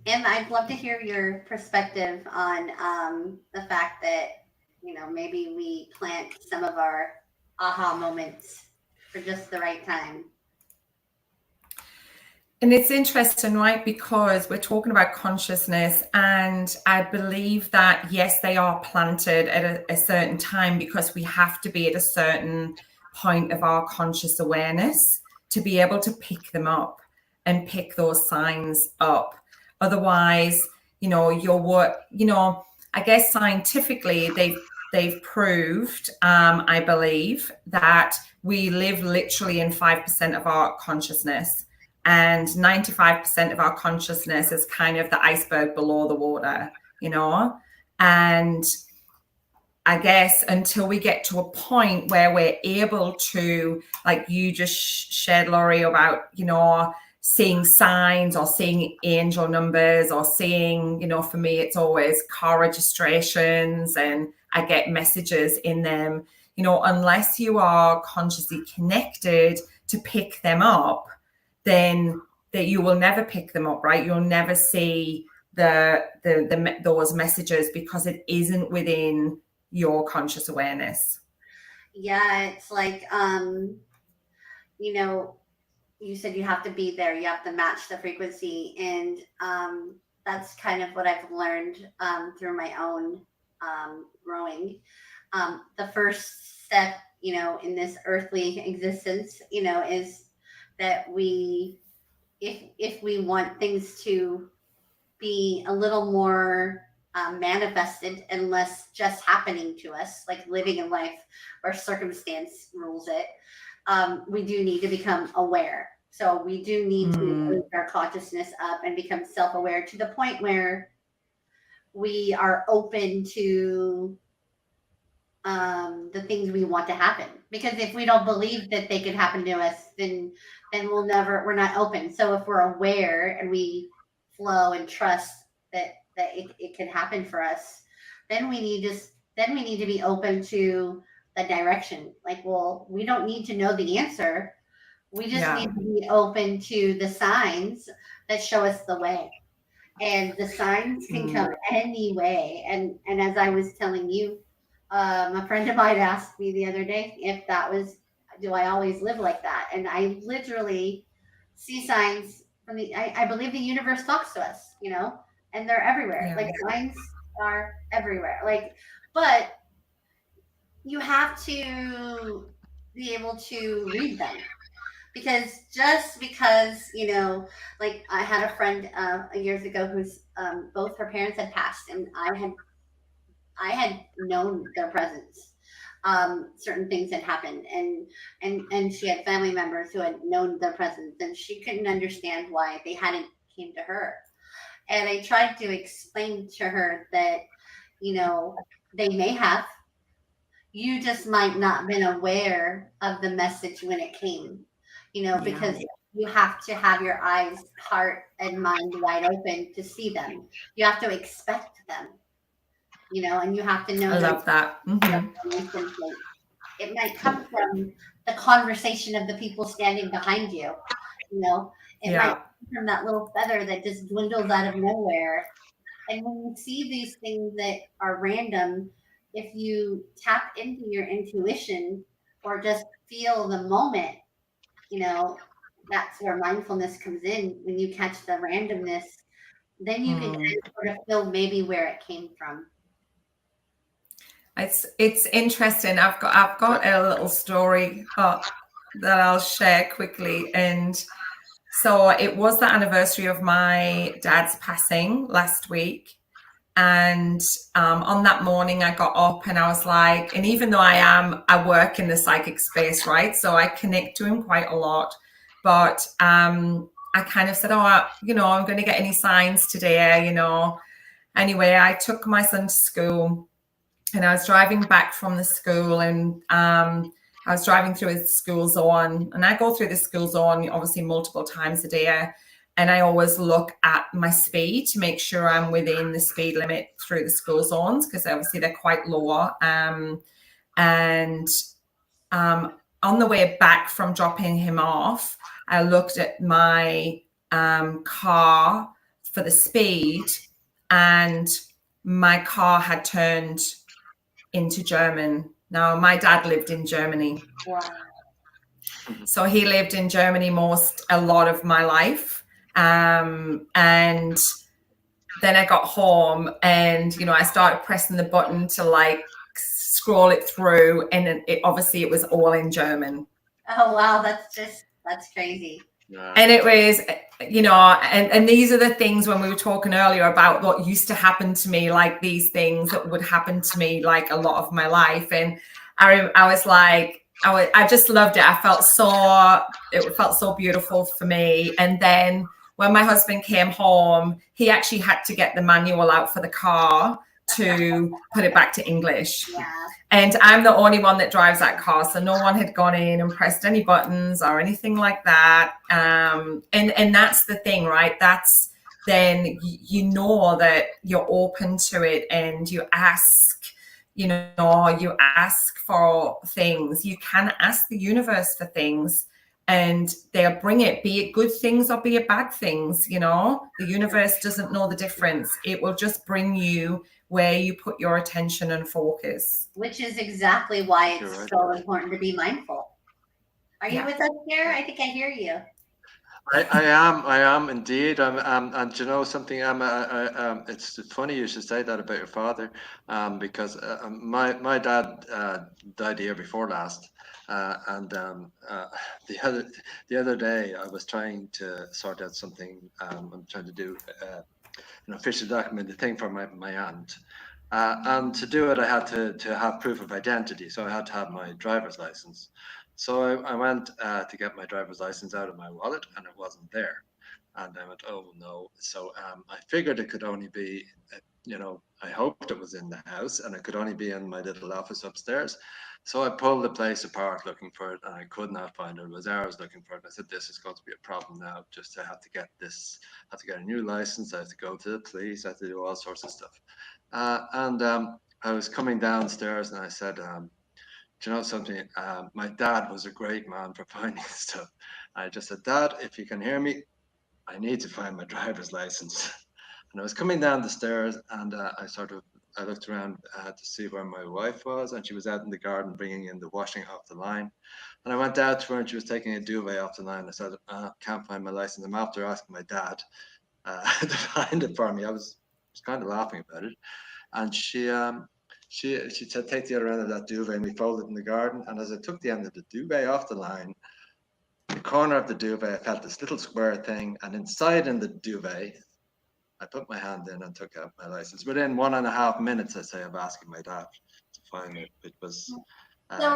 Em, I'd love to hear your perspective on the fact that, maybe we plant some of our aha moments for just the right time. And it's interesting, right? Because we're talking about consciousness, and I believe that, yes, they are planted at a certain time because we have to be at a certain point of our conscious awareness to be able to pick them up and pick those signs up. Otherwise, your work, I guess scientifically, they've proved, I believe, that we live literally in 5% of our consciousness, and 95% of our consciousness is kind of the iceberg below the water, and I guess until we get to a point where we're able to, like you just shared, Laurie, about, seeing signs or seeing angel numbers or seeing, for me, it's always car registrations and I get messages in them, unless you are consciously connected to pick them up, then that you will never pick them up, right? You'll never see those messages because it isn't within your conscious awareness. Yeah, it's like, you know, you said you have to be there, you have to match the frequency. And that's kind of what I've learned through my own growing. The first step, in this earthly existence, is that if we want things to be a little more manifested and less just happening to us, like living in life where circumstance rules it, we do need to become aware. So we do need to lift our consciousness up and become self aware to the point where we are open to the things we want to happen. Because if we don't believe that they could happen to us, then we're not open. So if we're aware and we flow and trust that it can happen for us, then we need to be open to the direction. Like, well, we don't need to know the answer. We just Yeah. need to be open to the signs that show us the way. And the signs can come any way. And as I was telling you, a friend of mine asked me the other day if that was, do I always live like that? And I literally see signs from I believe the universe talks to us, and they're everywhere. Yeah. Like signs are everywhere. Like, but you have to be able to read them, because just because, like I had a friend years ago who's both her parents had passed, and I had known their presence. Certain things had happened, and she had family members who had known their presence, and she couldn't understand why they hadn't came to her. And I tried to explain to her that, they may have, you just might not been aware of the message when it came, Yeah. because you have to have your eyes, heart, and mind wide open to see them. You have to expect them, and you have to know I them love that. instantly. It might come from the conversation of the people standing behind you, you know. It might Yeah. come from that little feather that just dwindles out of nowhere. And when you see these things that are random, if you tap into your intuition or just feel the moment, you know, that's where mindfulness comes in. When you catch the randomness, then you can kind of sort of feel maybe where it came from. It's interesting. I've got a little story that I'll share quickly. And so it was the anniversary of my dad's passing last week. And on that morning, I got up and I was like, and even though I work in the psychic space, right? So I connect to him quite a lot. But I kind of said, oh, I'm going to get any signs today, Anyway, I took my son to school and I was driving back from the school, and I was driving through his school zone, and I go through the school zone obviously multiple times a day. And I always look at my speed to make sure I'm within the speed limit through the school zones, because obviously they're quite low. And on the way back from dropping him off, I looked at my car for the speed, and my car had turned into German. Now, my dad lived in Germany. Wow. So he lived in Germany a lot of my life. And then I got home and, I started pressing the button to like scroll it through, and it was all in German. Oh, wow. That's crazy. Yeah. And it was, and these are the things when we were talking earlier about what used to happen to me, like these things that would happen to me like a lot of my life. And I was like, I just loved it. It felt so beautiful for me. And then when my husband came home, he actually had to get the manual out for the car to put it back to English. Yeah. And I'm the only one that drives that car. So no one had gone in and pressed any buttons or anything like that. And that's the thing, right? That's then you know that you're open to it and you ask, you ask for things. You can ask the universe for things and they'll bring it, be it good things or be it bad things. The universe doesn't know the difference. It will just bring you where you put your attention and focus. Which is exactly why it's Right. so important to be mindful. Are you Yeah. with us, Jer? I think I hear you. I am indeed. And you know something? It's funny you should say that about your father, because my dad died the year before last, and the other day I was trying to sort out something. I'm trying to do an official document, the thing for my aunt. And to do it, I had to have proof of identity. So I had to have my driver's license. So I went to get my driver's license out of my wallet, and it wasn't there. And I went, oh no. So I figured it could only be, I hoped it was in the house, and it could only be in my little office upstairs. So I pulled the place apart looking for it, and I could not find it. It was hours looking for it. I said, this is going to be a problem now. Just I have to get this, I have to get a new license. I have to go to the police. I have to do all sorts of stuff. And I was coming downstairs, and I said, do you know something? My dad was a great man for finding stuff. I just said, Dad, if you can hear me, I need to find my driver's license. And I was coming down the stairs, and I looked around to see where my wife was, and she was out in the garden bringing in the washing off the line. And I went out to her, and she was taking a duvet off the line. I said, can't find my license. I'm after asking my dad to find it for me. I was kind of laughing about it. And she said, take the other end of that duvet, and we folded it in the garden. And as I took the end of the duvet off the line, the corner of the duvet, I felt this little square thing, and inside in the duvet, I put my hand in and took out my license. Within 1.5 minutes, I say, of asking my dad to find it. It was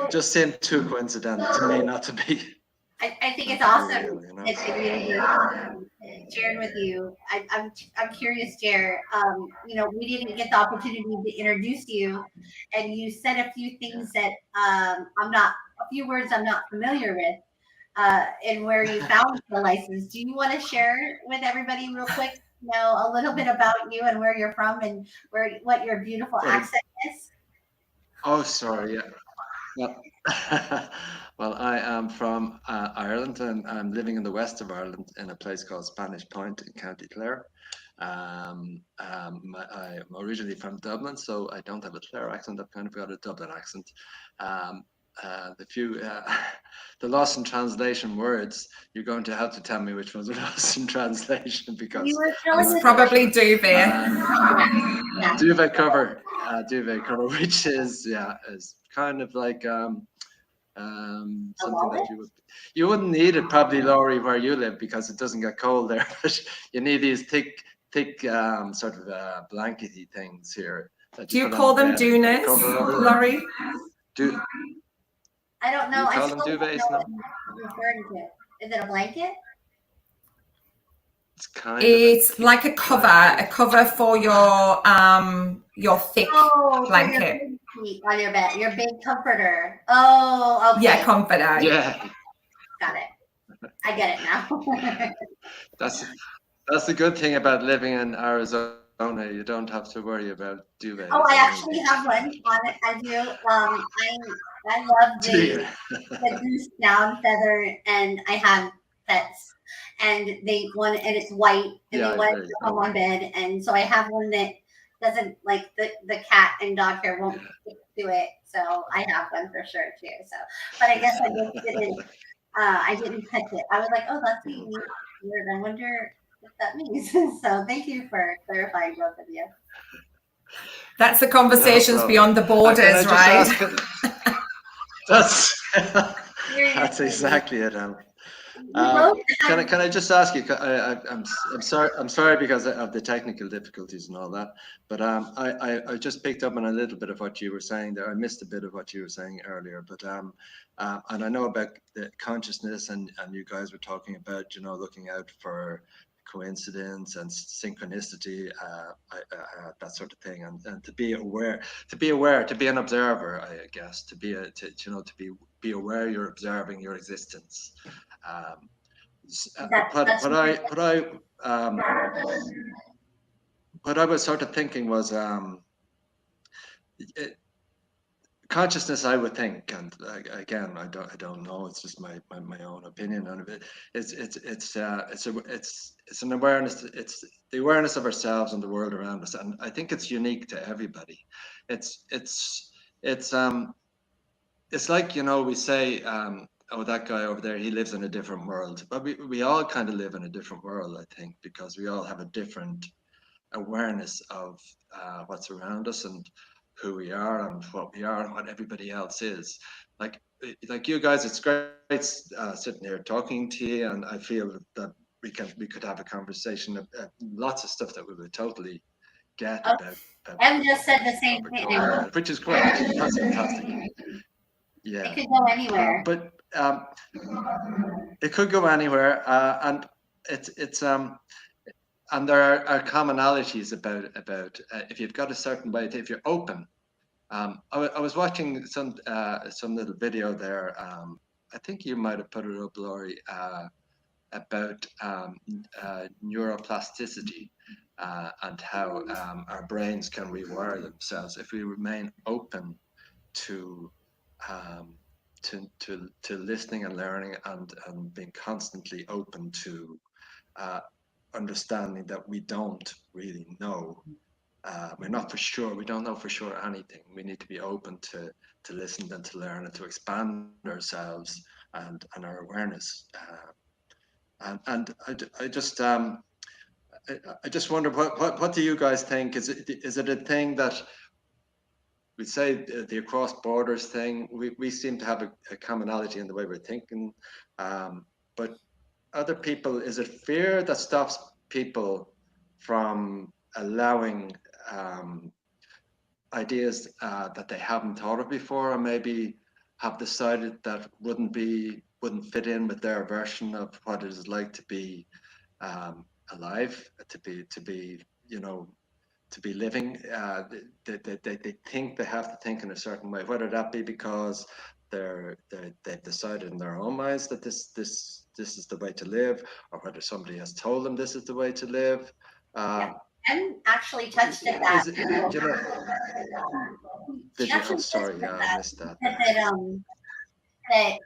just seemed too coincidental to me not to be. I think it's awesome that the universe shared with you. I'm curious, Jer. We didn't get the opportunity to introduce you, and you said a few things that a few words I'm not familiar with, and where you found the license. Do you want to share with everybody real quick? A little bit about you and where you're from and what your beautiful accent is. Oh, sorry. Yeah. Well, I am from Ireland, and I'm living in the west of Ireland in a place called Spanish Point in County Clare. I'm originally from Dublin, so I don't have a Clare accent. I've kind of got a Dublin accent. The lost in translation words, you're going to have to tell me which ones are lost in translation, because it's probably duvet. Duvet cover, which is kind of like something that you wouldn't need it probably, Laurie, where you live, because it doesn't get cold there. But you need these thick sort of blankety things here. Do you call them duvets, Laurie? I don't know. You call them duvets? What you're referring to. Is it a blanket? It's like a cover for your thick blanket on your bed, your big comforter. Oh, okay. Yeah, comforter. Yeah, got it. I get it now. That's the good thing about living in Arizona. You don't have to worry about duvets. Oh, I actually have one on it. I do. I love the goose down feather, and I have pets. and and it's white, and they Yeah, want it very to good. come on bed. And so I have one that doesn't, like, the cat and dog hair won't stick to it. So I have one for sure too. So, but I guess I didn't catch it. I was like, oh, that's a unique word. I wonder what that means. So thank you for clarifying, both of you. That's the No conversations problem. beyond the Can I borders, just right? ask? That's that's Seriously, exactly it. we both have. Can I just ask you? I'm sorry because of the technical difficulties and all that. But I just picked up on a little bit of what you were saying there. I missed a bit of what you were saying earlier. But and I know about the consciousness, and you guys were talking about, you know, looking out for coincidence and synchronicity, that sort of thing, and to be aware, to be an observer, I guess, you know, to be aware you're observing your existence. Um, That's um, what I was sort of thinking was, it, consciousness, I would think, and again, I don't know. It's just my own opinion on it. It's an awareness. It's the awareness of ourselves and the world around us, and I think it's unique to everybody. It's it's it's um it's like, you know, we say, oh, that guy over there, he lives in a different world, but we all kind of live in a different world, I think, because we all have a different awareness of what's around us and who we are and what we are and what everybody else is. Like you guys, it's great sitting here talking to you, and I feel that we could have a conversation of lots of stuff that we would totally get Oh, about Em just said the what same we're thing. talking about, which is great. That's fantastic. It Yeah, could go anywhere. but it could go anywhere, and it's and there are commonalities about if you've got a certain way, if you're open. I was watching some little video there. I think you might have put it up, Laurie, about neuroplasticity, and how our brains can rewire themselves if we remain open to um, to listening and learning, and being constantly open to uh, understanding that we don't really know. We're not for sure. We don't know for sure anything. We need to be open to listen and to learn and to expand ourselves and our awareness. And I just wonder what do you guys think? Is it a thing that we say the across borders thing? We seem to have a commonality in the way we're thinking, but other people, is it fear that stops people from allowing ideas that they haven't thought of before, or maybe have decided that wouldn't fit in with their version of what it is like to be alive, to be, you know, to be living? They think they have to think in a certain way, whether that be because they've decided in their own minds that this is the way to live, or whether somebody has told them this is the way to live. Yeah. Uh, Em actually touched at that. you know, She did you? Oh, actually touched sorry, at yeah, I that. missed that Said there. that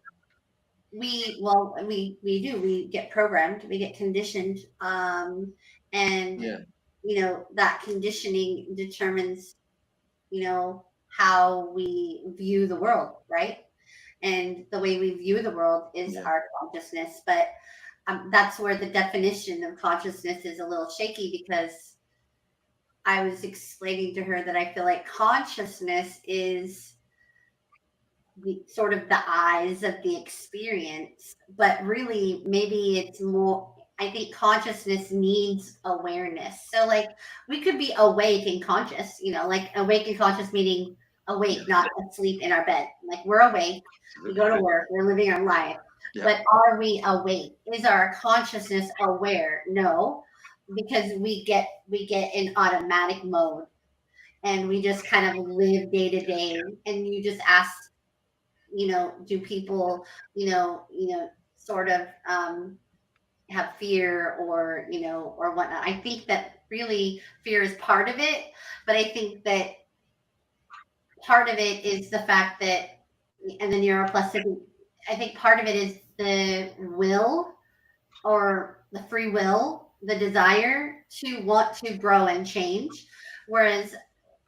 we get programmed, we get conditioned, and Yeah, that conditioning determines how we view the world, right? And the way we view the world is yeah, our consciousness. But that's where the definition of consciousness is a little shaky, because I was explaining to her that I feel like consciousness is sort of the eyes of the experience, but really maybe it's more. I think consciousness needs awareness. So, like, we could be awake and conscious, like awake and conscious meaning awake, yeah, not asleep in our bed. Like, we're awake, we go absolutely. to work, we're living our life. Yeah, But are we awake? Is our consciousness aware? No, because we get in automatic mode, and we just kind of live day to yeah, day. And you just ask, do people, sort of have fear, or whatnot. I think that really fear is part of it, but I think that part of it is the fact and the neuroplasticity. I think part of it is the will or the free will, the desire to want to grow and change. Whereas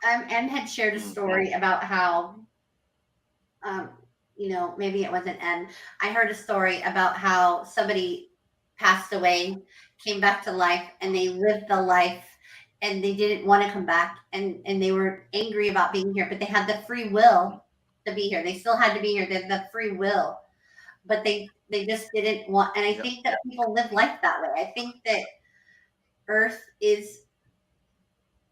M had shared a story about how, um, maybe it wasn't M. I heard a story about how somebody passed away, came back to life, and they lived the life and they didn't want to come back, and they were angry about being here, but they had the free will to be here. They still had to be here. They had the free will, but they just didn't want. And I think that people live life that way. I think that Earth is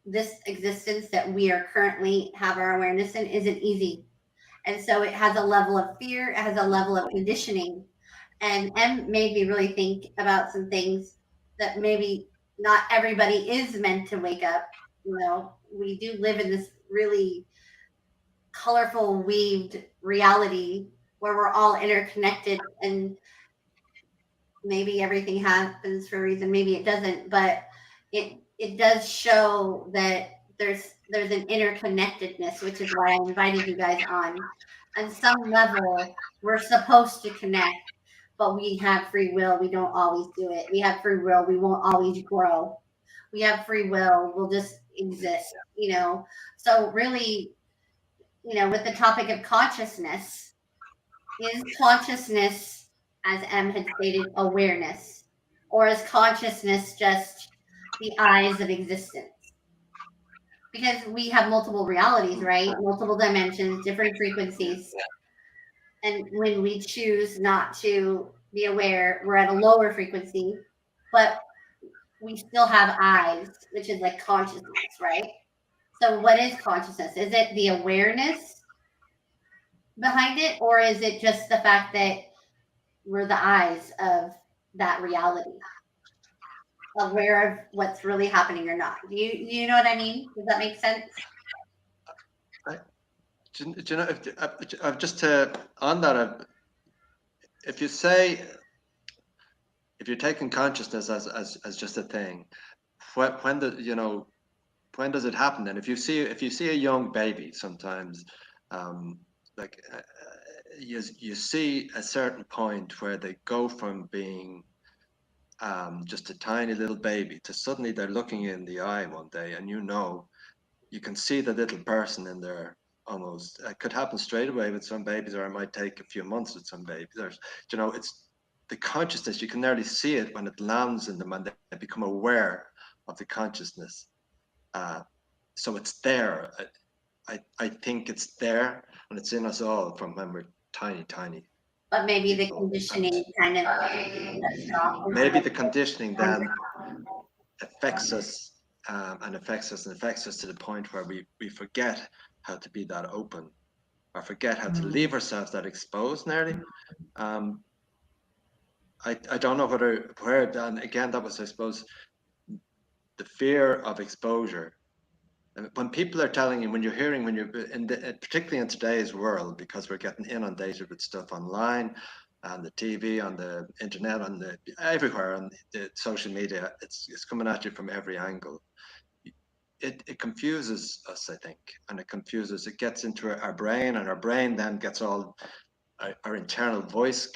this existence that we are currently have our awareness in isn't easy. And so it has a level of fear, it has a level of conditioning. And M made me really think about some things that maybe not everybody is meant to wake up. We do live in this really colorful, weaved reality where we're all interconnected, and maybe everything happens for a reason, maybe it doesn't, but it does show that there's an interconnectedness, which is why I invited you guys on some level. We're supposed to connect, but we have free will. We don't always do it. We have free will. We won't always grow. We have free will. We'll just exist. So really, with the topic of consciousness, is consciousness, as M had stated, awareness? Or is consciousness just the eyes of existence? Because we have multiple realities, right? Multiple dimensions, different frequencies. And when we choose not to be aware, we're at a lower frequency, but we still have eyes, which is like consciousness, right? So, what is consciousness? Is it the awareness behind it, or is it just the fact that we're the eyes of that reality, aware of what's really happening or not? Do you know what I mean? Does that make sense? Do you know, I've just on that, if you say, if you're taking consciousness as just a thing, when does it happen? And if you see a young baby, sometimes, like you see a certain point where they go from being just a tiny little baby to suddenly they're looking in the eye one day, and you can see the little person in there. Almost, it could happen straight away with some babies, or it might take a few months with some babies. It's the consciousness. You can nearly see it when it lands in them, and they become aware of the consciousness. So it's there. I think it's there, and it's in us all from when we're tiny. But maybe the People. conditioning kind of Maybe the conditioning then affects us, and affects us to the point where we forget how to be that open, or forget how to leave ourselves that exposed nearly. I don't know where, and again, that was, I suppose, the fear of exposure. When people are telling you, when you're particularly in today's world, because we're getting inundated with stuff online, on the TV, on the internet, everywhere, on the social media, it's coming at you from every angle. It confuses us, I think, and it gets into our brain, and our brain then gets our internal voice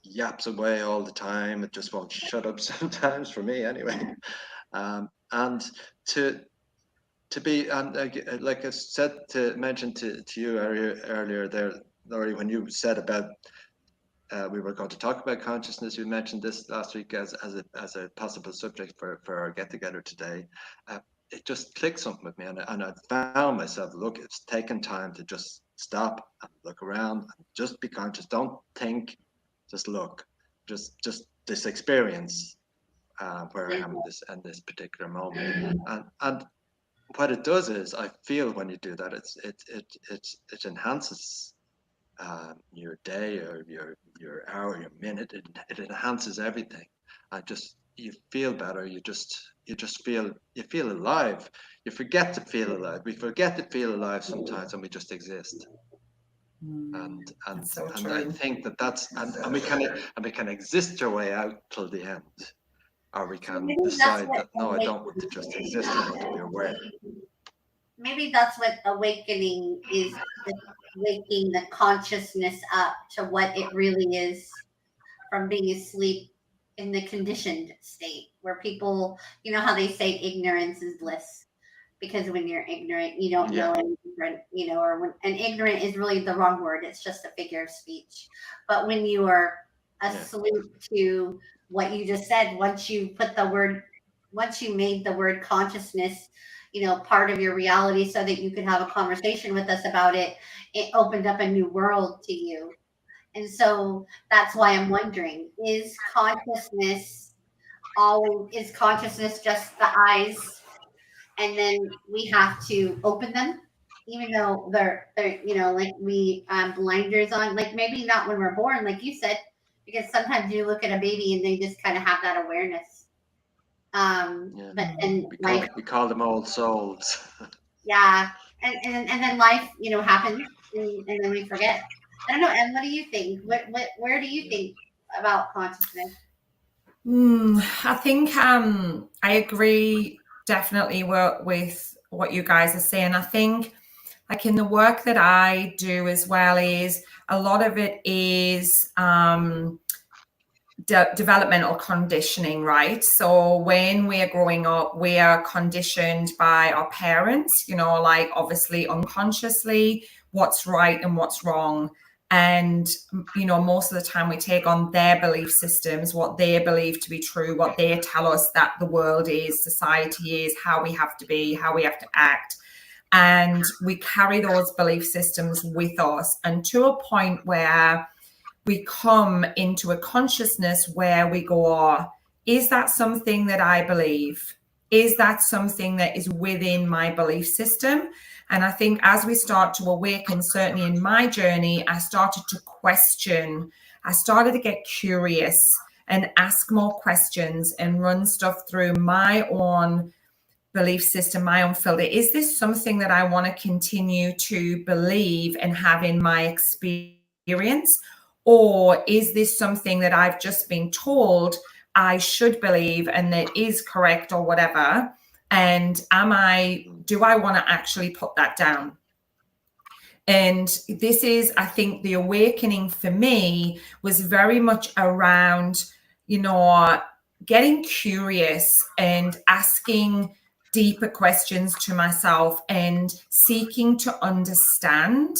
yaps away all the time. It just won't shut up sometimes, for me anyway. And to be, and like I said, to mention to you earlier there, Laurie, when you said about we were going to talk about consciousness, you mentioned this last week as a possible subject for our get together today. It just clicked something with me, and I found myself, it's taken time to just stop and look around and just be conscious. Don't think, just look, just this experience where I am in this particular moment, and what it does is, I feel when you do that, it enhances your day, or your hour, your minute. It enhances everything. You feel better. You feel alive. You forget to feel alive. We forget to feel alive sometimes, and we just exist. And so I think and we can exist our way out till the end. Or we can decide that, no, I don't want to just exist, I want to be aware. Maybe that's what awakening is, waking the consciousness up to what it really is, from being asleep in the conditioned state where people, you know how they say ignorance is bliss, because when you're ignorant, you don't know Yeah, any different, you know, or when, and ignorant is really the wrong word. It's just a figure of speech. But when you are yeah, asleep to what you just said, once you made the word consciousness, you know, part of your reality so that you could have a conversation with us about it, it opened up a new world to you. And so that's why I'm wondering, is consciousness just the eyes, and then we have to open them, even though they're you know, like we blinders on, like maybe not when we're born, like you said, because sometimes you look at a baby and they just kind of have that awareness. yeah. But then life, We call them old souls. yeah, and then life, you know, happens, and then we forget. I don't know. And what do you think? Where do you Yeah. think about consciousness? I think I agree definitely with what you guys are saying. I think like in the work that I do as well is a lot of it is developmental conditioning, right? So when we are growing up, we are conditioned by our parents, you know, like obviously unconsciously what's right and what's wrong. And, you know, most of the time we take on their belief systems, what they believe to be true, what they tell us that the world is, society is, how we have to be, how we have to act. And we carry those belief systems with us, and to a point where we come into a consciousness where we go, oh, is that something that I believe? Is that something that is within my belief system? And I think as we start to awaken, certainly in my journey, I started to question, I started to get curious and ask more questions and run stuff through my own belief system, my own filter. Is this something that I want to continue to believe and have in my experience? Or is this something that I've just been told I should believe and that is correct or whatever? And do I want to actually put that down? And this is, I think, the awakening for me was very much around, you know, getting curious and asking deeper questions to myself and seeking to understand.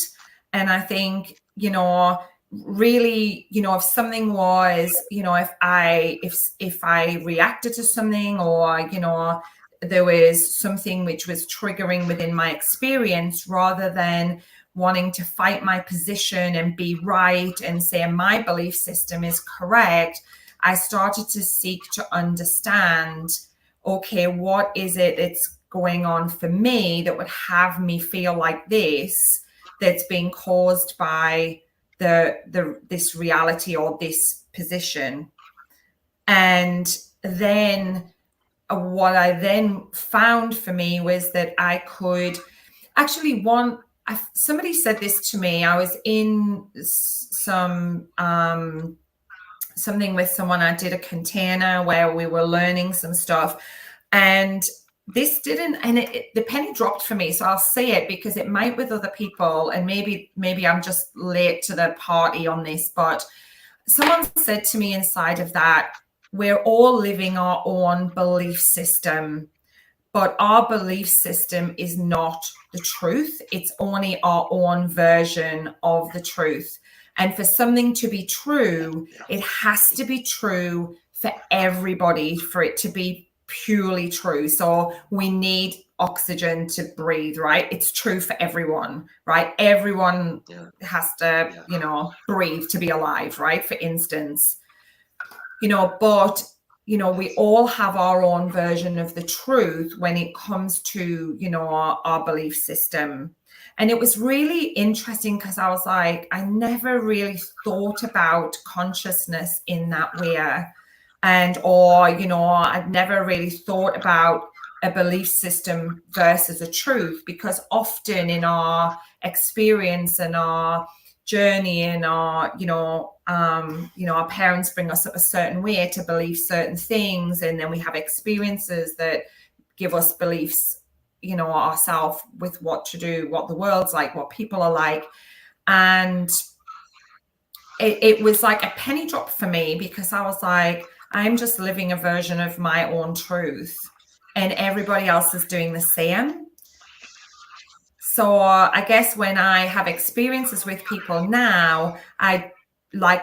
And I think, you know, really, you know, if something was, you know, if I reacted to something, or, you know, there was something which was triggering within my experience, rather than wanting to fight my position and be right and say my belief system is correct, I started to seek to understand, okay, what is it that's going on for me that would have me feel like this, that's being caused by this reality or this position. And then what I then found for me was that I could actually somebody said this to me. I was in some something with someone. I did a container where we were learning some stuff, and this didn't, and the penny dropped for me. So I'll say it because it might with other people, and maybe I'm just late to the party on this, but someone said to me inside of that, we're all living our own belief system, but our belief system is not the truth. It's only our own version of the truth. And for something to be true, it has to be true for everybody for it to be purely true. So we need oxygen to breathe, right? It's true for everyone, right? Everyone has to, you know, breathe to be alive, right? For instance, you know, but you know, we all have our own version of the truth when it comes to, you know, our belief system. And it was really interesting because I was like, I never really thought about consciousness in that way. Or, you know, I'd never really thought about a belief system versus a truth, because often in our experience and our journey and our, you know, our parents bring us up a certain way to believe certain things, and then we have experiences that give us beliefs, you know, ourselves with what to do, what the world's like, what people are like. And it was like a penny drop for me, because I was like, I'm just living a version of my own truth, and everybody else is doing the same. So I guess when I have experiences with people now, I look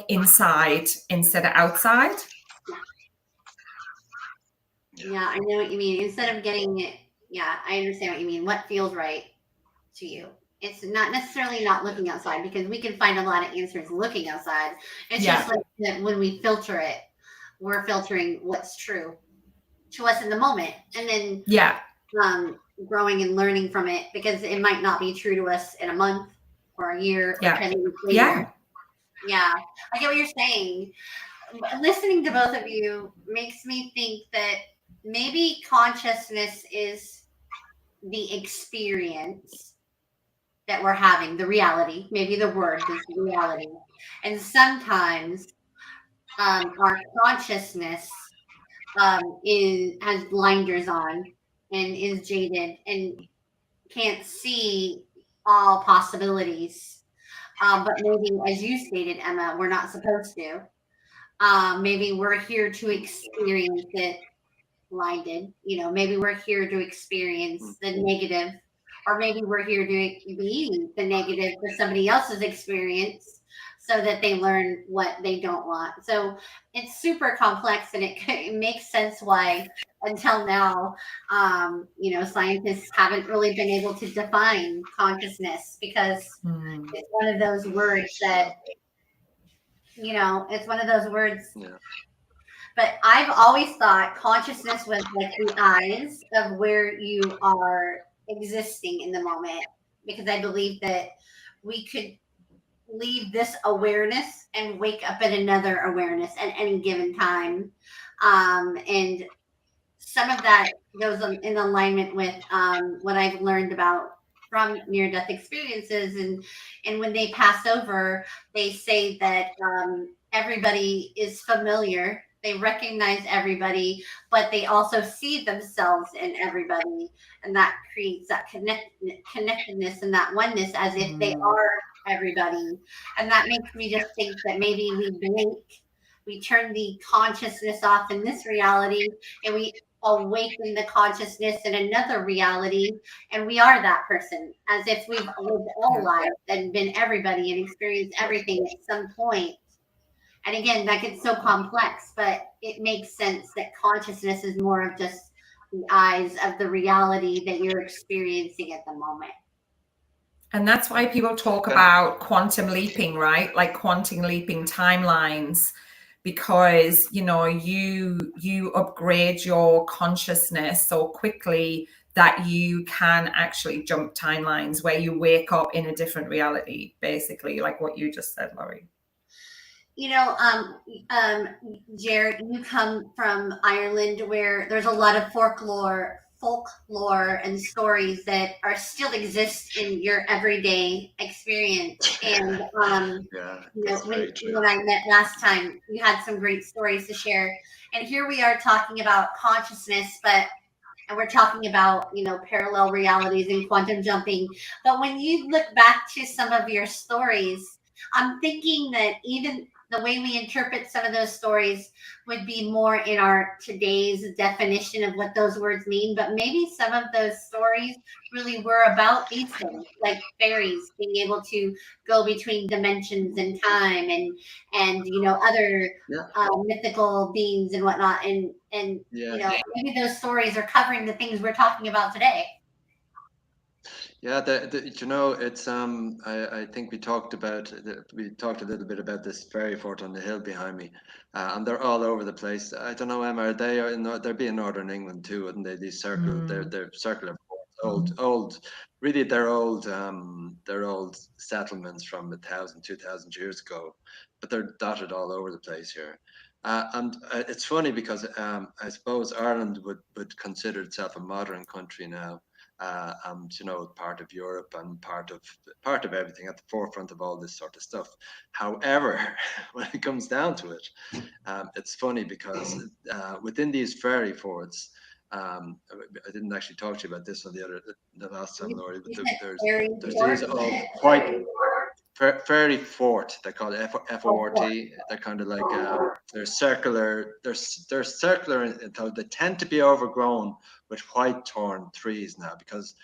inside instead of outside. Yeah, I know what you mean. Instead of getting it, yeah, I understand what you mean. What feels right to you? It's not necessarily not looking outside, because we can find a lot of answers looking outside. It's Yeah. just like that when we filter it, we're filtering what's true to us in the moment, and then Yeah. growing and learning from it, because it might not be true to us in a month or a year or Yeah. 10 years later. Yeah. Yeah, I get what you're saying. Listening to both of you makes me think that maybe consciousness is the experience that we're having, the reality. Maybe the word is reality. And sometimes our consciousness has blinders on and is jaded and can't see all possibilities. But maybe, as you stated, Emma, we're not supposed to. Maybe we're here to experience it blinded. Maybe we're here to experience the negative, or maybe we're here to be the negative for somebody else's experience so that they learn what they don't want. So it's super complex, and it makes sense why until now, scientists haven't really been able to define consciousness, because it's one of those words that, it's one of those words. Yeah. But I've always thought consciousness was like the eyes of where you are existing in the moment, because I believe that we could leave this awareness and wake up at another awareness at any given time. And some of that goes in alignment with what I've learned about from near-death experiences, and when they pass over, they say that everybody is familiar. They recognize everybody, but they also see themselves in everybody, and that creates that connectedness and that oneness, as if they are everybody. And that makes me just think that maybe we turn the consciousness off in this reality, and we awaken the consciousness in another reality, and we are that person, as if we've lived all lives and been everybody and experienced everything at some point. And again, that gets so complex, but it makes sense that consciousness is more of just the eyes of the reality that you're experiencing at the moment. And that's why people talk about quantum leaping, right? Like quantum leaping timelines, because you upgrade your consciousness so quickly that you can actually jump timelines where you wake up in a different reality, basically, like what you just said, Laurie. Jared, you come from Ireland, where there's a lot of folklore and stories that are still exist in your everyday experience. And when I met last time, you had some great stories to share. And here we are talking about consciousness, and we're talking about parallel realities and quantum jumping. But when you look back to some of your stories, I'm thinking that even the way we interpret some of those stories would be more in our today's definition of what those words mean. But maybe some of those stories really were about these things, like fairies being able to go between dimensions and time, and other mythical beings and whatnot. And maybe those stories are covering the things we're talking about today. Yeah, it's I think we talked a little bit about this fairy fort on the hill behind me, and they're all over the place. I don't know, Emma, they'd be in northern England too, wouldn't they? These they're circular forts, old, really they're old settlements from 1,000, 2,000 years ago, but they're dotted all over the place here. And it's funny because I suppose Ireland would consider itself a modern country now. And part of Europe and part of everything, at the forefront of all this sort of stuff. However, when it comes down to it, it's funny because within these fairy forts, I didn't actually talk to you about this on the last time, Laurie, but there's these old fairy fort. They call it FORT. They're kind of like they're circular. They're circular, and they tend to be overgrown with white thorn trees now because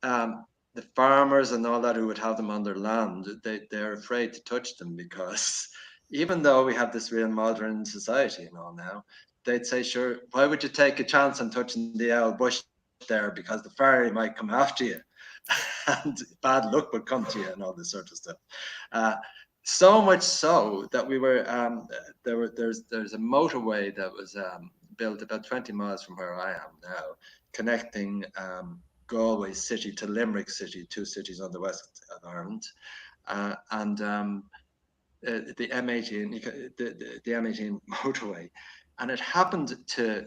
the farmers and all that who would have them on their land, they're afraid to touch them because even though we have this real modern society and all now, they'd say, sure, why would you take a chance on touching the old bush there because the fairy might come after you and bad luck would come to you and all this sort of stuff. So much so that we were there's a motorway that was built about 20 miles from where I am now, connecting Galway City to Limerick City, two cities on the west of Ireland, and the M18, the M18 motorway, and it happened to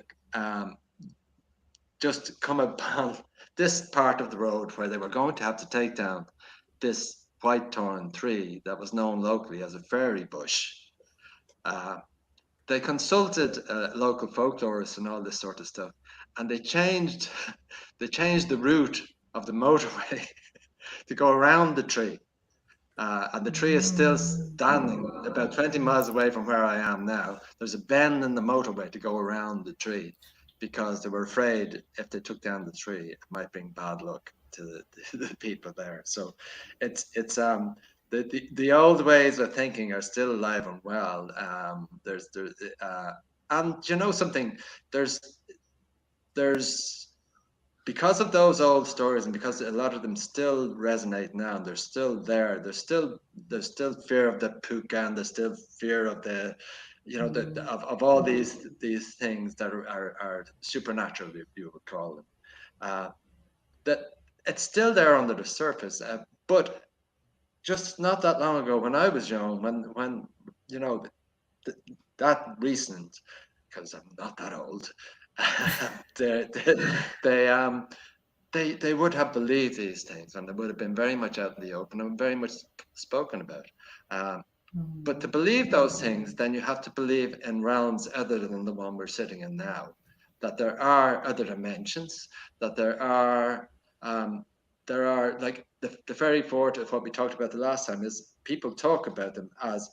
just come upon this part of the road where they were going to have to take down this white thorn tree that was known locally as a fairy bush. They consulted local folklorists and all this sort of stuff, and they changed the route of the motorway to go around the tree. And the tree is still standing about 20 miles away from where I am now. There's a bend in the motorway to go around the tree because they were afraid if they took down the tree, it might bring bad luck to the people there. So it's the old ways of thinking are still alive and well. And you know something, there's because of those old stories and because a lot of them still resonate now, they're still there. There's still fear of the puka, and there's still fear of the, you know, of all these things that are supernatural, you would call them. That it's still there under the surface, but just not that long ago when I was young, when you know that recent, because I'm not that old, they would have believed these things, and they would have been very much out in the open and very much spoken about. But to believe those things, then you have to believe in realms other than the one we're sitting in now. That there are other dimensions. That there are like the fairy fort of what we talked about the last time is people talk about them as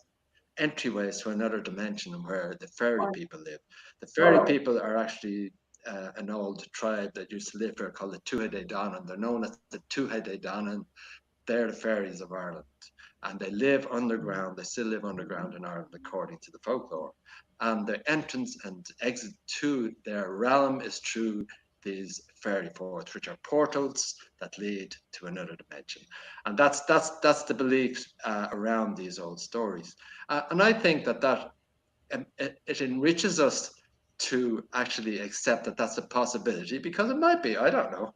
entryways to another dimension where the fairy people live. The fairy people are actually an old tribe that used to live here called the Tuatha Danann. They're known as the Tuatha Danann. They're the fairies of Ireland. And they live underground. They still live underground in Ireland, according to the folklore. And the entrance and exit to their realm is through these fairy forts, which are portals that lead to another dimension. And that's the belief around these old stories. And I think that it enriches us to actually accept that that's a possibility, because it might be, I don't know.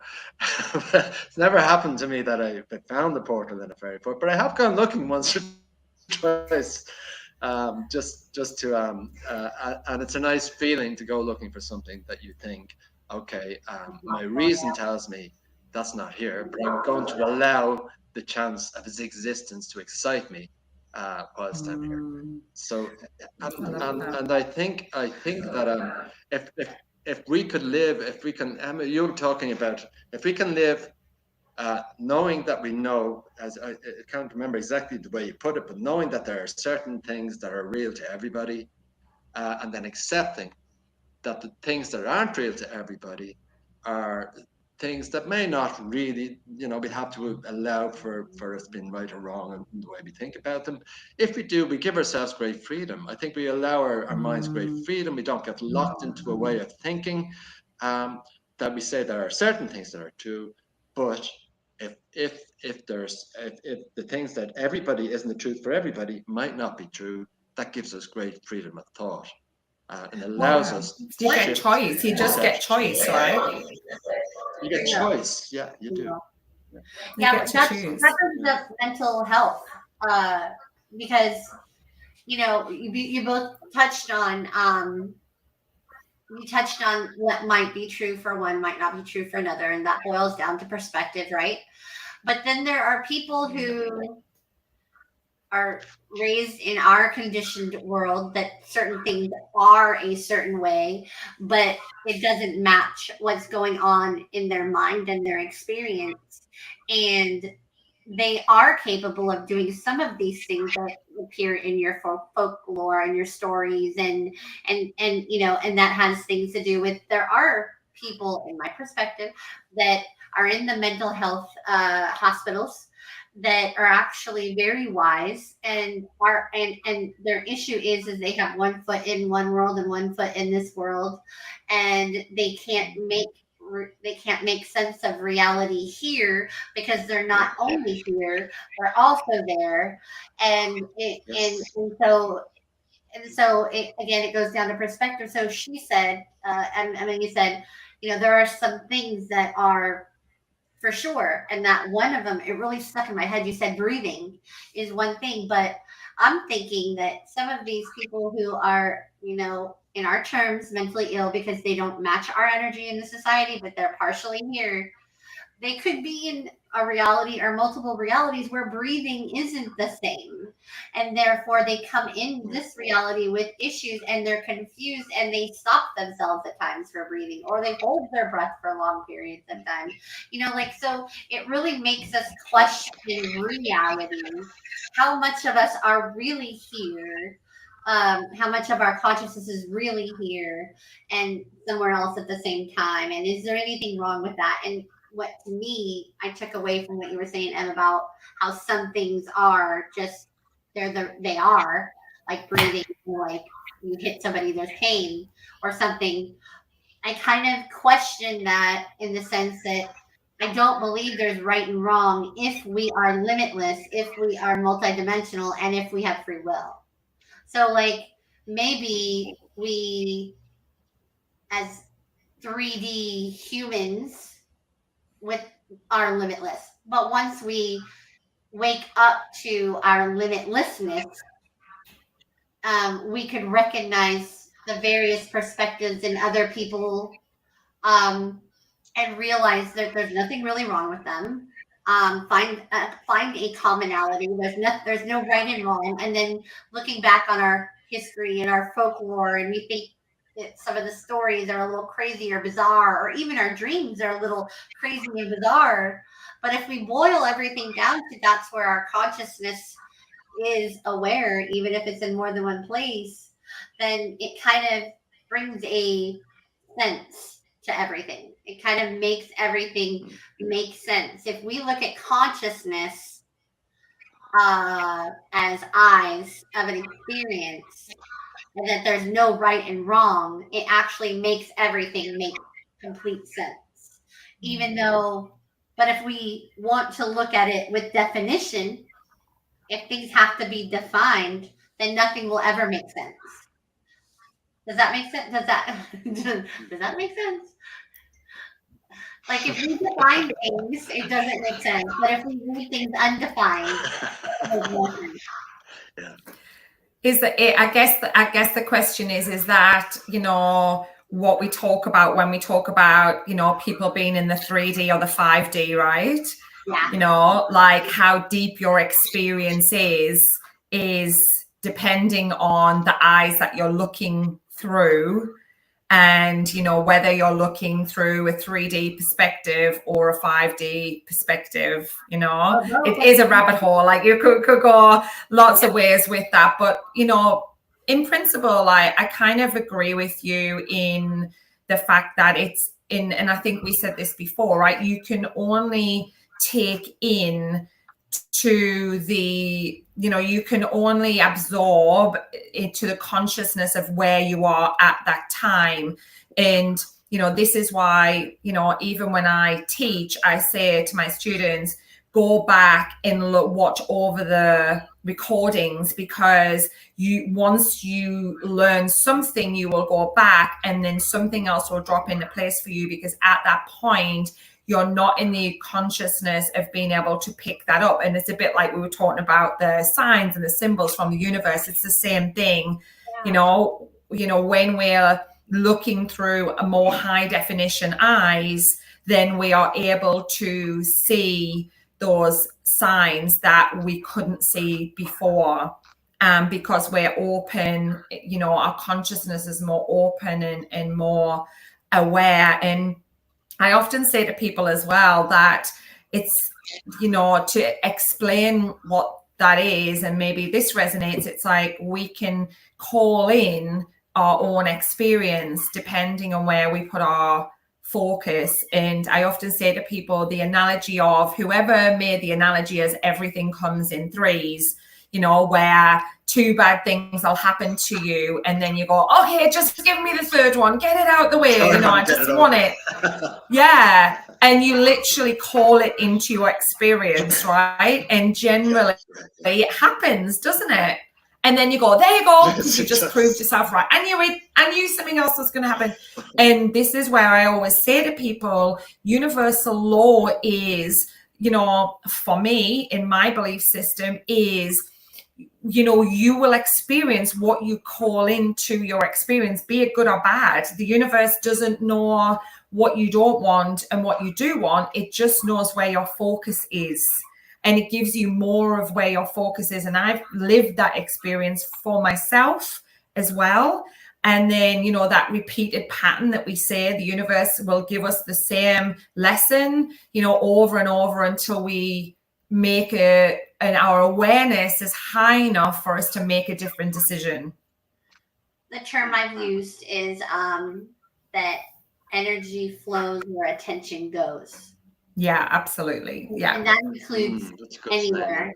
It's never happened to me that I found the portal in a fairy fort, but I have gone looking once or twice, just to and it's a nice feeling to go looking for something that you think, okay, my reason tells me that's not here, but I'm going to allow the chance of its existence to excite me whilst I'm here. So, and I think that if we could live, if we can, Emma, you were talking about, if we can live knowing that we know, as I can't remember exactly the way you put it, but knowing that there are certain things that are real to everybody, and then accepting that the things that aren't real to everybody are things that may not really, you know, we have to allow for us being right or wrong in the way we think about them. If we do, we give ourselves great freedom. I think we allow our minds great freedom. We don't get locked into a way of thinking that we say there are certain things that are true, but if the things that everybody isn't the truth for everybody might not be true, that gives us great freedom of thought. And allows us to you get choice. You just get choice, right? You get choice. Yeah, you do. Yeah, but that brings up mental health, because you both touched on what might be true for one might not be true for another, and that boils down to perspective, right? But then there are people who are raised in our conditioned world that certain things are a certain way, but it doesn't match what's going on in their mind and their experience. And they are capable of doing some of these things that appear in your folklore and your stories, and and that has things to do with, there are people, in my perspective, that are in the mental health hospitals that are actually very wise, and are and their issue is they have one foot in one world and one foot in this world, and they can't make sense of reality here, because they're not only here, they're also there. Yes. Again, it goes down to perspective. So she said, and I mean, you said, there are some things that are for sure, and that one of them, it really stuck in my head. You said breathing is one thing, but I'm thinking that some of these people who are, in our terms, mentally ill because they don't match our energy in the society, but they're partially here, they could be in a reality or multiple realities where breathing isn't the same. And therefore, they come in this reality with issues, and they're confused, and they stop themselves at times for breathing, or they hold their breath for long periods of time. So it really makes us question reality. How much of us are really here? How much of our consciousness is really here and somewhere else at the same time? And is there anything wrong with that? And what, to me, I took away from what you were saying, Em, about how some things are just, they are, like breathing, like you hit somebody, there's pain or something. I kind of question that, in the sense that I don't believe there's right and wrong if we are limitless, if we are multidimensional, and if we have free will. So, like, maybe we, as 3D humans, with our limitless. But once we wake up to our limitlessness, we could recognize the various perspectives in other people, and realize that there's nothing really wrong with them. Find a commonality. There's no right and wrong. And then looking back on our history and our folklore, and we think that some of the stories are a little crazy or bizarre, or even our dreams are a little crazy and bizarre. But if we boil everything down to, that's where our consciousness is aware, even if it's in more than one place, then it kind of brings a sense to everything. It kind of makes everything make sense. If we look at consciousness as eyes of an experience, and that there's no right and wrong, it actually makes everything make complete sense. Even though, but if we want to look at it with definition, if things have to be defined, then nothing will ever make sense. Does that make sense? Does that make sense? Like, if we define things, it doesn't make sense. But if we leave things undefined, it makes no sense. Yeah. Is that it? I guess the question is that, what we talk about when we talk about, people being in the 3D or the 5D, right? Yeah. Like how deep your experience is depending on the eyes that you're looking through, and whether you're looking through a 3D perspective or a 5D perspective. It is a rabbit hole. Like, you could go lots of ways with that, but in principle, I kind of agree with you in the fact that it's in, and I think we said this before, right? You can only take in to the, you can only absorb into the consciousness of where you are at that time. And this is why, even when I teach, I say to my students, go back and watch over the recordings, because once you learn something, you will go back and then something else will drop into place for you, because at that point you're not in the consciousness of being able to pick that up. And it's a bit like we were talking about the signs and the symbols from the universe. It's the same thing. Yeah. When we're looking through a more high definition eyes, then we are able to see those signs that we couldn't see before, because we're open, our consciousness is more open and more aware. And I often say to people as well that it's to explain what that is, and maybe this resonates, it's like we can call in our own experience depending on where we put our focus. And I often say to people, the analogy of whoever made the analogy as everything comes in threes, where two bad things will happen to you and then you go, okay, just give me the third one, get it out the way, I just want it. Yeah. And you literally call it into your experience, right? And generally it happens, doesn't it? And then you go, there you go, because you just proved yourself right. I knew something else was going to happen. And this is where I always say to people, universal law is, for me, in my belief system, is, you will experience what you call into your experience, be it good or bad. The universe doesn't know what you don't want and what you do want. It just knows where your focus is. And it gives you more of where your focus is. And I've lived that experience for myself as well. And then, that repeated pattern that we say, the universe will give us the same lesson, over and over until we make and our awareness is high enough for us to make a different decision. The term I've used is that energy flows where attention goes. Yeah, absolutely. Yeah. And that includes anywhere.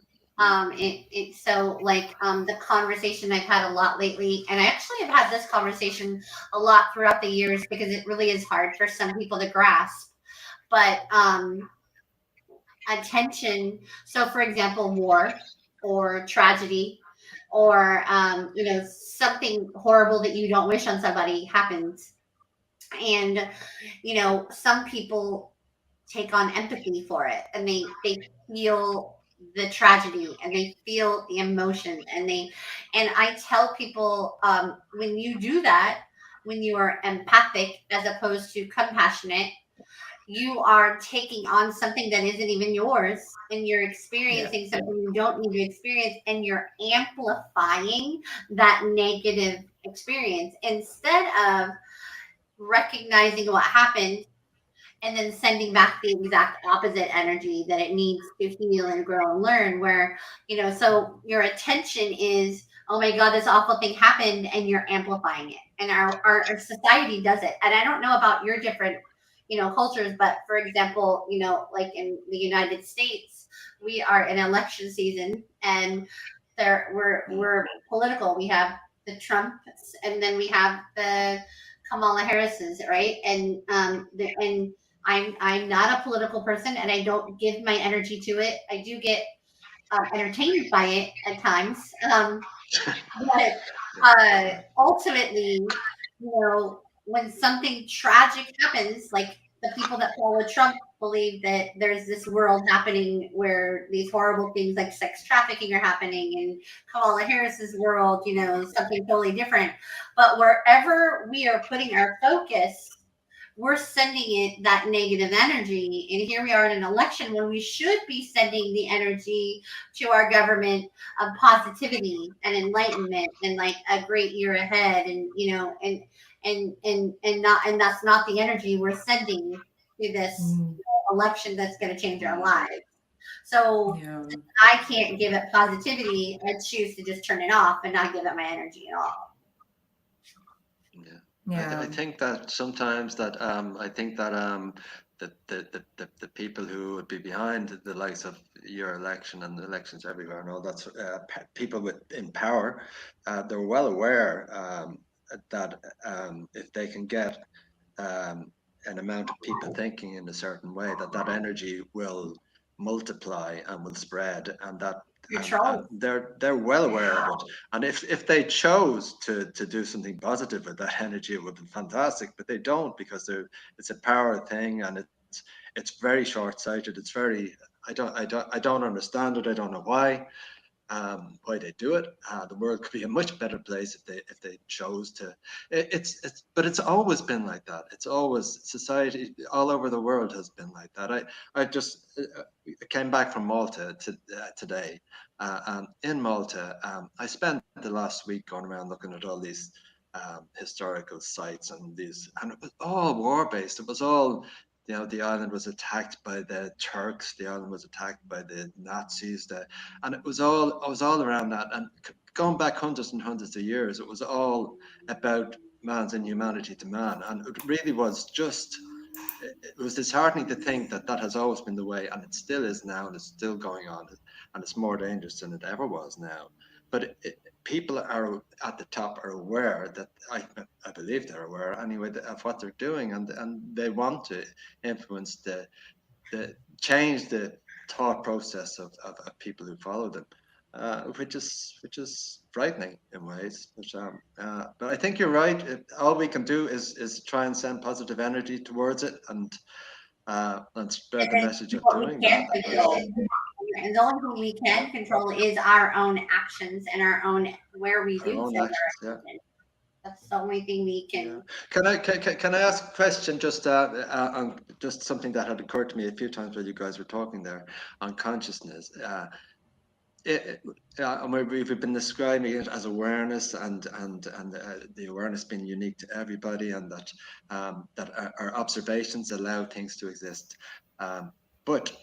So like the conversation I've had a lot lately, and I actually have had this conversation a lot throughout the years because it really is hard for some people to grasp. But attention, so for example, war or tragedy or something horrible that you don't wish on somebody happens. And some people take on empathy for it, and they feel the tragedy and they feel the emotion, and I tell people, when you do that, when you are empathic as opposed to compassionate, you are taking on something that isn't even yours, and you're experiencing something you don't need to experience, and you're amplifying that negative experience instead of recognizing what happened and then sending back the exact opposite energy that it needs to heal and grow and learn. Where, so your attention is, oh my God, this awful thing happened, and you're amplifying it. And our society does it. And I don't know about your different, cultures, but for example, like in the United States, we are in election season, and we're political. We have the Trumps, and then we have the Kamala Harris's, right? And I'm not a political person, and I don't give my energy to it. I do get entertained by it at times, but ultimately, when something tragic happens, like the people that follow Trump believe that there's this world happening where these horrible things like sex trafficking are happening, and Kamala Harris's world, something totally different. But wherever we are putting our focus, we're sending it that negative energy. And here we are in an election when we should be sending the energy to our government of positivity and enlightenment and like a great year ahead. And, and that's not the energy we're sending to this election that's going to change our lives. So I can't give it positivity. I choose to just turn it off and not give it my energy at all. I think that sometimes that I think that the people who would be behind the likes of your election and the elections everywhere and all that's people in power, they're well aware that if they can get an amount of people thinking in a certain way, that energy will multiply and will spread, and that and they're well aware of it. And if they chose to do something positive with that energy, it would be fantastic. But they don't, because it's a power thing, and it's very short-sighted. It's very I don't understand it. I don't know why they do it. The world could be a much better place if they chose to. But it's always been like that. It's always, society all over the world has been like that. I just came back from Malta today, and in Malta, I spent the last week going around looking at all these historical sites and it was all war based. It was all you know, the island was attacked by the Turks, the island was attacked by the Nazis, and it was all around that. And going back hundreds and hundreds of years, it was all about man's inhumanity to man, and it really was just. It was disheartening to think that that has always been the way, and it still is now, and it's still going on, and it's more dangerous than it ever was now. But people are at the top are aware that I believe they're aware anyway of what they're doing, and they want to influence the change the thought process of people who follow them, which is frightening in ways. But I think you're right. All we can do is try and send positive energy towards it, and spread the message of doing that. And the only thing we can control is our own actions and our own where we do send our actions. That's the only thing we can. Yeah. Can I ask a question just on just something that had occurred to me a few times while you guys were talking there on consciousness? We've been describing it as awareness, and the awareness being unique to everybody, and that our observations allow things to exist. But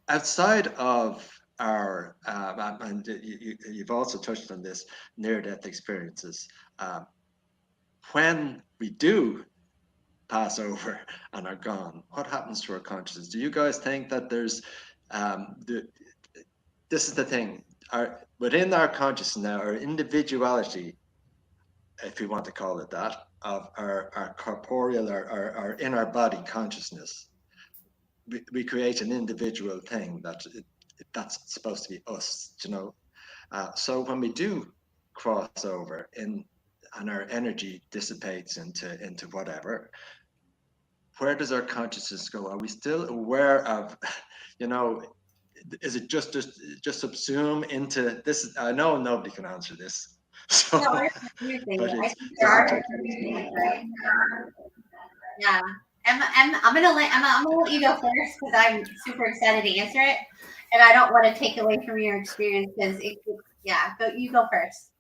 outside of our, and you've also touched on this, near-death experiences, when we do pass over and are gone, what happens to our consciousness? Do you guys think that there's this is the thing, within our consciousness now, our individuality, if you want to call it that, of our corporeal, our in our body consciousness, we create an individual thing that's supposed to be us, you know. So when we do cross over and our energy dissipates into whatever, where does our consciousness go? Are we still aware of, you know, is it just subsume into this? I know nobody can answer this. So, no, I think there are different things, right? Yeah. I'm gonna let you go first because I'm super excited to answer it, and I don't want to take away from your experience because you go first.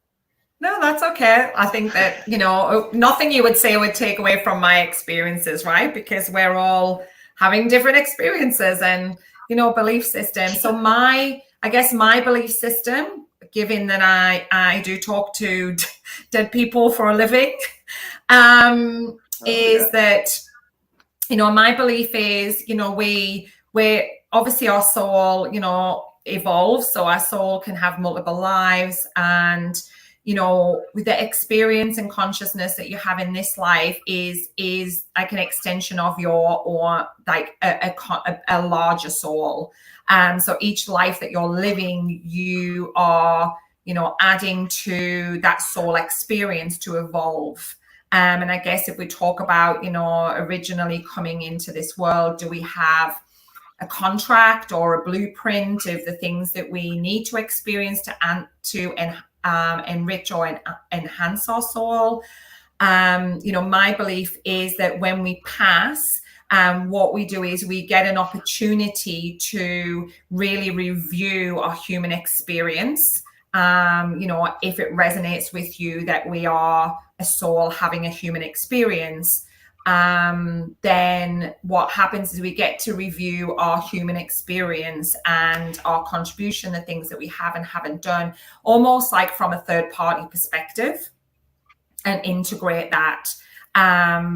No, that's okay. I think that, you know, nothing you would say would take away from my experiences, right? Because we're all having different experiences and, you know, belief systems. So I guess my belief system, given that I do talk to dead people for a living, is that, you know, my belief is, you know, we're obviously our soul, you know, evolves. So our soul can have multiple lives, and, you know, with the experience and consciousness that you have in this life is like an extension of or like a larger soul. So each life that you're living, you are, you know, adding to that soul experience to evolve. And I guess if we talk about, you know, originally coming into this world, do we have a contract or a blueprint of the things that we need to experience to enrich or enhance our soul? You know, my belief is that when we pass, what we do is we get an opportunity to really review our human experience. You know, if it resonates with you that we are a soul having a human experience, then what happens is we get to review our human experience and our contribution, the things that we have and haven't done, almost like from a third party perspective, and integrate that,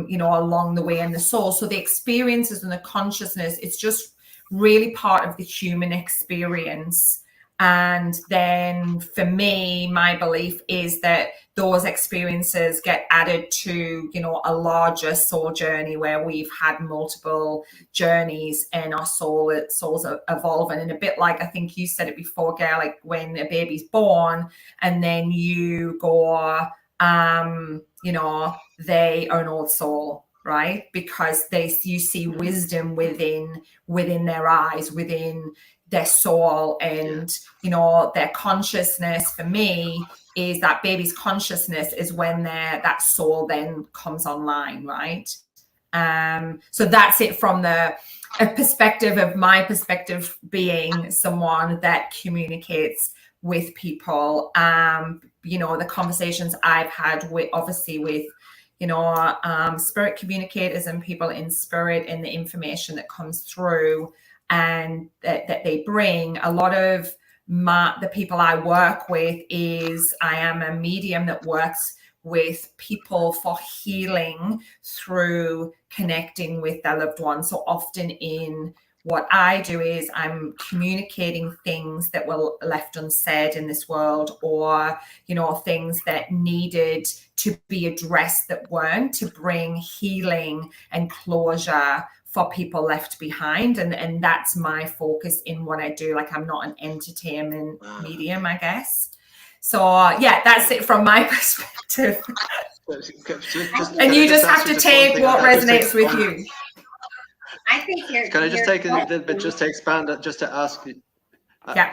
you know, along the way in the soul. So the experiences and the consciousness, it's just really part of the human experience. And then for me, my belief is that those experiences get added to, you know, a larger soul journey where we've had multiple journeys and our souls are evolving. And a bit like, I think you said it before, Gail, like when a baby's born and then you go, you know, they are an old soul, right? Because you see wisdom within their eyes, within their soul, and you know, their consciousness for me is that baby's consciousness is when that soul then comes online, right? So that's it from a perspective of my perspective, being someone that communicates with people. You know, the conversations I've had with spirit communicators and people in spirit and the information that comes through and that they bring. A lot of the people I work with I am a medium that works with people for healing through connecting with their loved ones. So often in what I do is I'm communicating things that were left unsaid in this world, or, things that needed to be addressed that weren't, to bring healing and closure for people left behind. And that's my focus in what I do. Like, I'm not an entertainment medium, I guess. So yeah, that's it from my perspective. And you just have to take what resonates with you. I think Can I just take a little bit, just to expand it, just to ask you,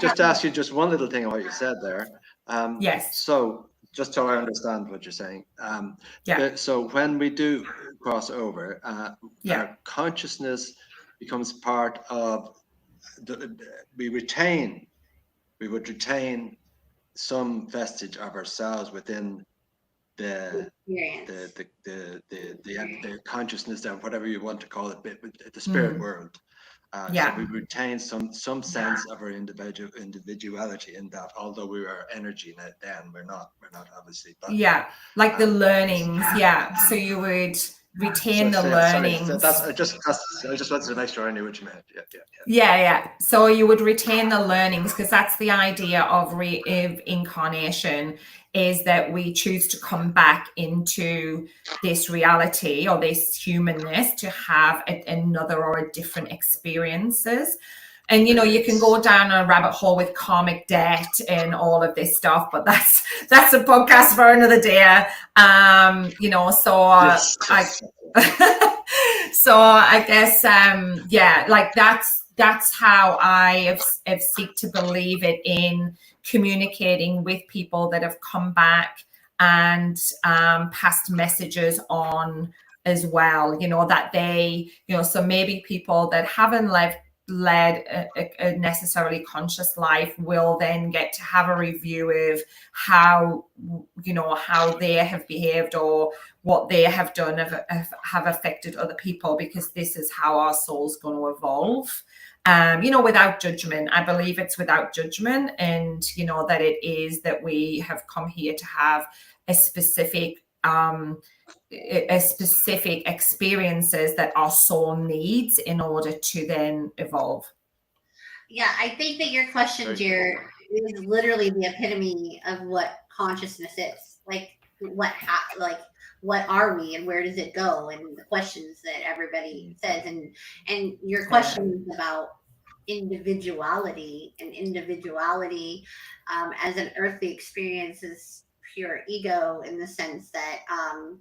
just to ask you just one little thing on what you said there. Yes. So just so I understand what you're saying. So when we do cross over, our consciousness becomes part of we would retain some vestige of ourselves within the consciousness, and whatever you want to call it, the spirit world. So we retain some sense of our individuality in that, although we are energy then, we're not obviously. But, like the learnings. So you would retain the learnings. I just wanted to make sure I knew what you meant. So you would retain the learnings, because that's the idea of reincarnation, is that we choose to come back into this reality or this humanness to have another or a different experiences. And, you can go down a rabbit hole with karmic debt and all of this stuff, but that's a podcast for another day. So I guess, like that's how I have seek to believe it, in communicating with people that have come back and passed messages on as well, that they, so maybe people that haven't led a necessarily conscious life will then get to have a review of how they have behaved or what they have done have affected other people, because this is how our soul's going to evolve. Without judgment. I believe it's without judgment, and that it is that we have come here to have a specific experiences that our soul needs in order to then evolve. Yeah, I think that your question, Jared, is literally the epitome of what consciousness is. Like, what are we and where does it go, and the questions that everybody says, and your question is about individuality, and individuality as an earthly experience is pure ego, in the sense that and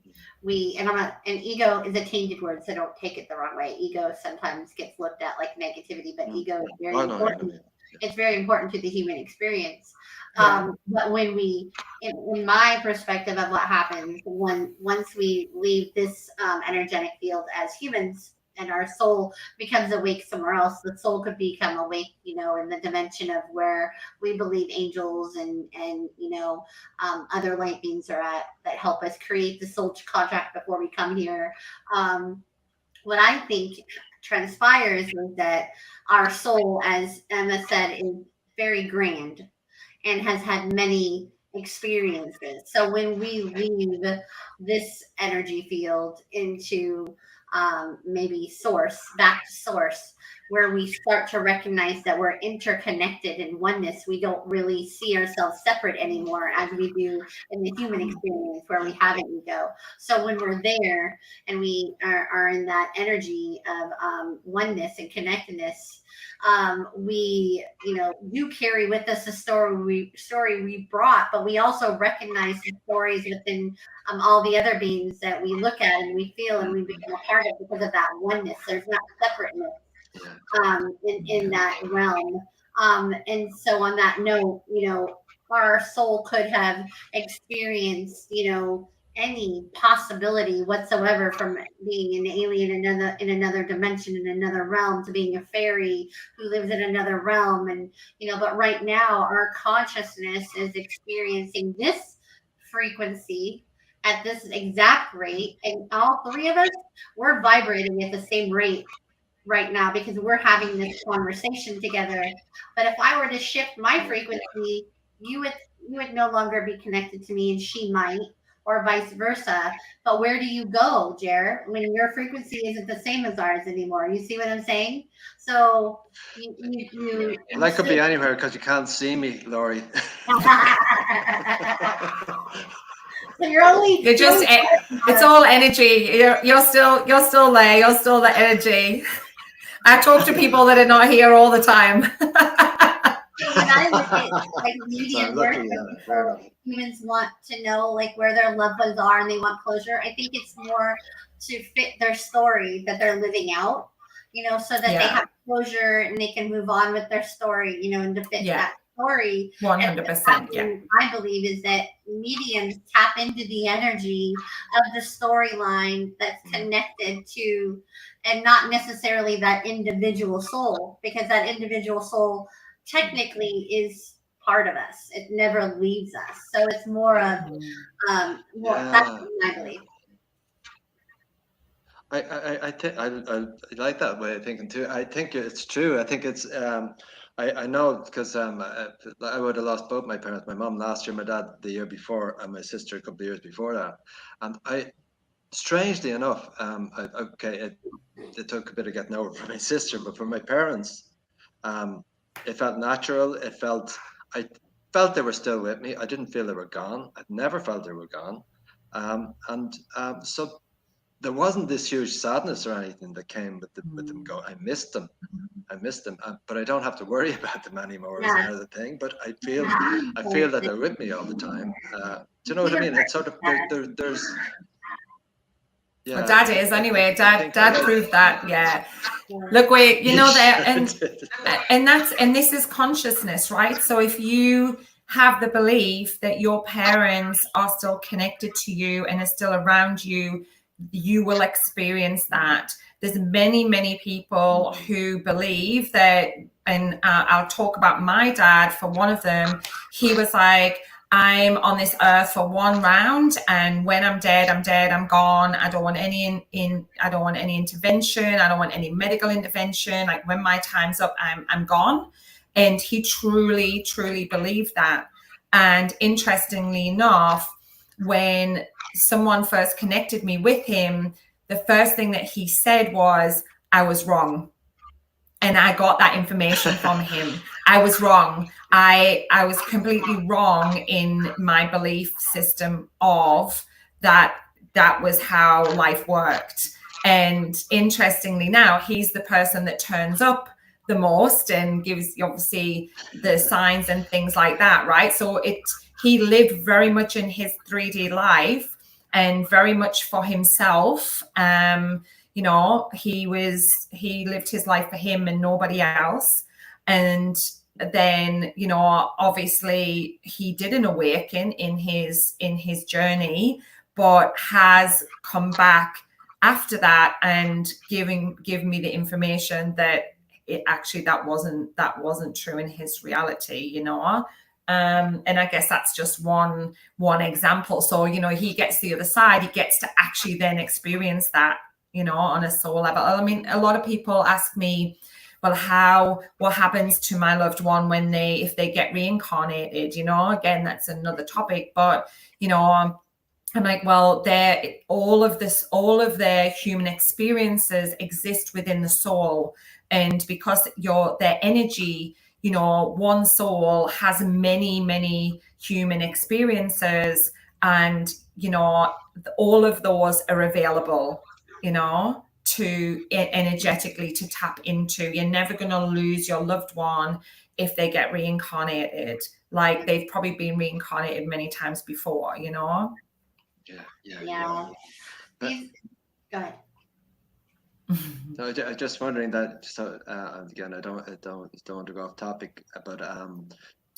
ego is a tainted word, so don't take it the wrong way. Ego sometimes gets looked at like negativity, but ego is very important. It's very important to the human experience. But when we, in my perspective of what happens once we leave this energetic field as humans, and our soul becomes awake somewhere else, the soul could become awake, in the dimension of where we believe angels and other light beings are at, that help us create the soul contract before we come here. What I think transpires is that our soul, as Emma said, is very grand and has had many experiences. So when we leave this energy field into maybe back to source, where we start to recognize that we're interconnected in oneness, we don't really see ourselves separate anymore as we do in the human experience, where we have an ego. So when we're there and we are in that energy of oneness and connectedness, we do carry with us the story we brought, but we also recognize the stories within all the other beings that we look at and we feel and we become a part of, because of that oneness. There's not separateness in that realm. And so on that note, our soul could have experienced, any possibility whatsoever, from being an alien in another dimension, in another realm, to being a fairy who lives in another realm. And, but right now our consciousness is experiencing this frequency at this exact rate, and all three of us, we're vibrating at the same rate right now because we're having this conversation together. But if I were to shift my frequency, you would you would no longer be connected to me, and she might, or vice versa. But where do you go, Jer, when your frequency isn't the same as ours anymore? You see what I'm saying? So Well, I you could be anywhere because you can't see me, Laurie. so you're only You're just, it's all energy. You're still there. You're still the energy. I talk to people that are not here all the time. So when I look at like medium work, when humans want to know like where their loved ones are and they want closure, I think it's more to fit their story that they're living out, so that they have closure and they can move on with their story, and to fit that story. 100%. Yeah. I believe is that mediums tap into the energy of the storyline that's connected to, and not necessarily that individual soul, because that individual soul technically is part of us. It never leaves us. So it's more of that's what I believe. I think I like that way of thinking too. I think it's true. I think it's I know because I would have lost both my parents. My mom last year, my dad the year before, and my sister a couple of years before that. And I, strangely enough, it took a bit of getting over for my sister, but for my parents, it felt natural. I felt they were still with me. I didn't feel they were gone. I'd never felt they were gone. So there wasn't this huge sadness or anything that came with them going. I missed them, but I don't have to worry about them anymore. Is another thing. But I feel that they're with me all the time. Do you know what I mean? It's sort of there's. Yeah, well, Dad is anyway. Dad proved that. Yeah. Look, there, and this is consciousness, right? So if you have the belief that your parents are still connected to you and are still around you, you will experience that. There's many people who believe that, and I'll talk about my dad for one of them. He was like, I'm on this earth for one round, and when I'm dead, I'm gone. I don't want any I don't want any intervention. I don't want any medical intervention. Like when my time's up, I'm gone. And he truly believed that. And interestingly enough, when someone first connected me with him, the first thing that he said was, I was wrong. And I got that information from him. I was wrong. I was completely wrong in my belief system of that was how life worked. And interestingly now, he's the person that turns up the most and gives obviously the signs and things like that, right? So he lived very much in his 3D life and very much for himself. He lived his life for him and nobody else. And then, obviously he didn't awaken in his journey, but has come back after that and give me the information that that wasn't true in his reality, and I guess that's just one example. So, he gets the other side, he gets to actually then experience that, on a soul level. I mean, a lot of people ask me, well, what happens to my loved one if they get reincarnated? Again, that's another topic, but I'm like, well, all of their human experiences exist within the soul, and because their energy, one soul has many human experiences, and all of those are available, to energetically to tap into. You're never going to lose your loved one if they get reincarnated. Like they've probably been reincarnated many times before, Yeah. Go ahead. So I'm just wondering that. So again, I don't want to go off topic, but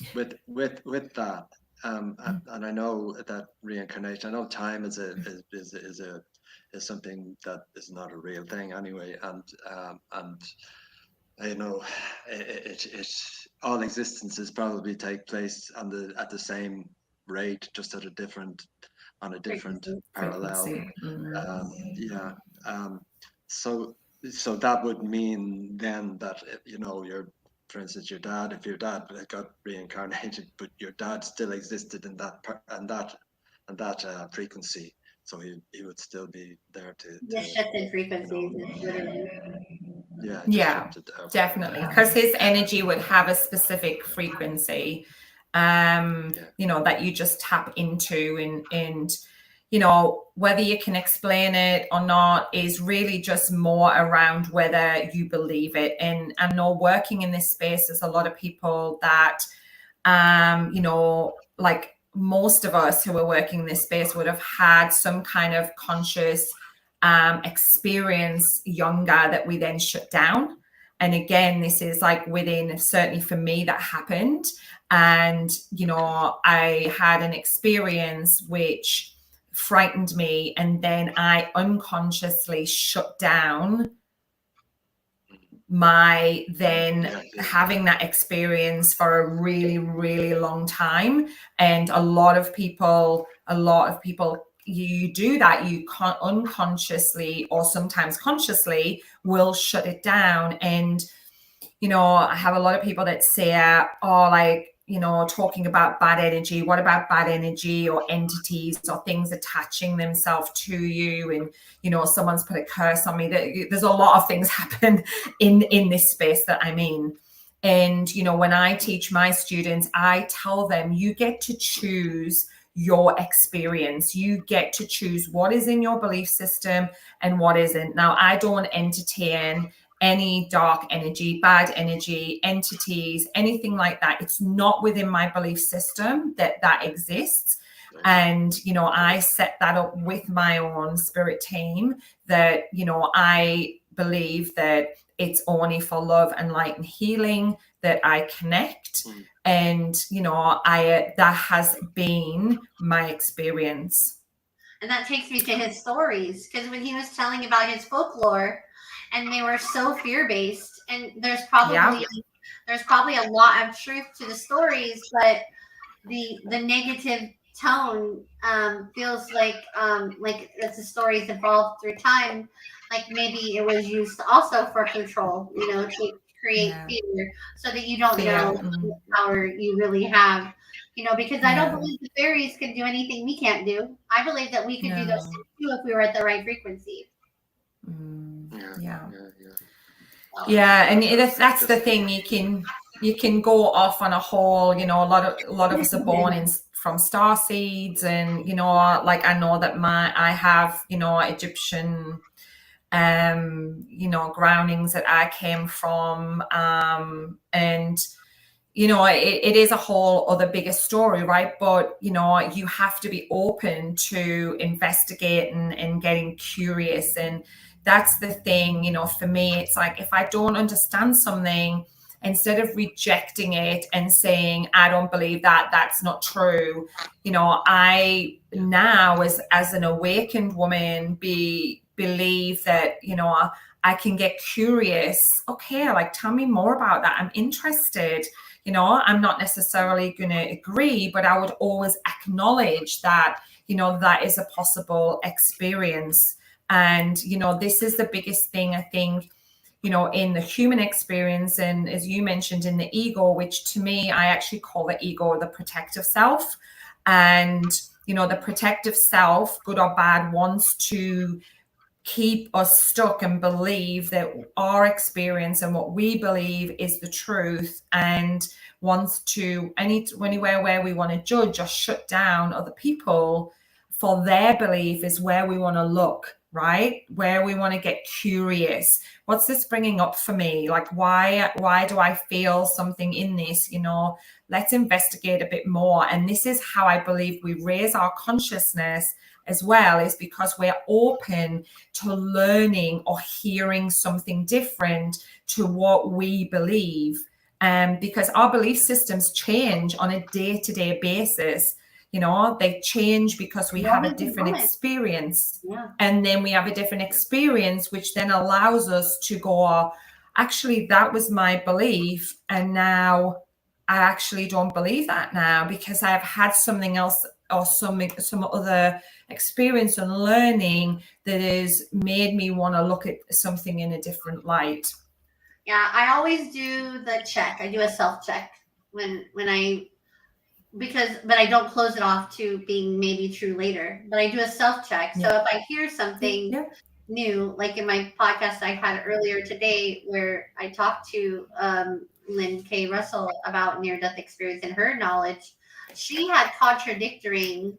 with that, and I know that reincarnation. I know time is something that is not a real thing anyway, and all existences probably take place at the same rate, just at a different on a different Frequency. parallel. Frequency. Yeah. So that would mean then that, you know, for instance, your dad, if your dad got reincarnated, but your dad still existed in that frequency, so he would still be there to Just shifted you frequencies, know, literally. yeah, just Yeah, shifted. Okay. definitely, because his energy would have a specific frequency, you know, that you just tap into, and you know, whether you can explain it or not is really just more around whether you believe it. And I know working in this space, there's a lot of people that, you know, like most of us who are working in this space would have had some kind of conscious experience younger that we then shut down. And again, this is like within, certainly for me, that happened. And, you know, I had an experience which frightened me, and then I unconsciously shut down my then having that experience for a really, really long time. And a lot of people you do that, you can't unconsciously or sometimes consciously will shut it down. And you know, I have a lot of people that say, oh, like, you know, talking about bad energy. What about bad energy or entities or things attaching themselves to you? And, you know, someone's put a curse on me. There's a lot of things happen in this space that I'm in. And, you know, when I teach my students, I tell them, you get to choose your experience. You get to choose what is in your belief system and what isn't. Now, I don't entertain any dark energy, bad energy, entities, anything like that. It's not within my belief system that exists. And, you know, I set that up with my own spirit team that, you know, I believe that it's only for love and light and healing that I connect. And, you know, that has been my experience. And that takes me to his stories, because when he was telling about his folklore, and they were so fear-based, and there's probably a lot of truth to the stories, but the negative tone feels like as the stories evolved through time, like maybe it was used also for control, you know, to create fear, so that you don't know what power you really have. You know, because I don't believe the fairies can do anything we can't do. I believe that we could do those things too if we were at the right frequency. Yeah, and that's the thing. You can go off on a whole. You know, a lot of us are born from star seeds, and you know, like I know that I have, you know, Egyptian, you know, groundings that I came from, and you know, it is a whole other bigger story, right? But, you know, you have to be open to investigating and getting curious. And that's the thing, you know, for me, it's like, if I don't understand something, instead of rejecting it and saying, I don't believe that, that's not true, you know, I now as an awakened woman believe that, you know, I can get curious. Okay, like, tell me more about that. I'm interested. You know, I'm not necessarily going to agree, but I would always acknowledge that, you know, that is a possible experience. And, you know, this is the biggest thing, I think, you know, in the human experience. And as you mentioned, in the ego, which to me, I actually call the ego the protective self. And, you know, the protective self, good or bad, wants to keep us stuck and believe that our experience and what we believe is the truth, and wants to anywhere where we want to judge or shut down other people for their belief is where we want to look, right? Where we want to get curious. What's this bringing up for me? Like, why do I feel something in this? You know, let's investigate a bit more. And this is how I believe we raise our consciousness as well, is because we're open to learning or hearing something different to what we believe. Because our belief systems change on a day-to-day basis. You know, they change because we have a different experience. And then we have a different experience, which then allows us to go, actually, that was my belief. And now I actually don't believe that now, because I've had something else or some other experience and learning that has made me want to look at something in a different light. Yeah, I always do the check. I do a self check when I but I don't close it off to being maybe true later. But I do a self check. So Yeah. if I hear something Yeah. new, like in my podcast I had earlier today, where I talked to Lynn K. Russell about near death experience and her knowledge, she had contradicting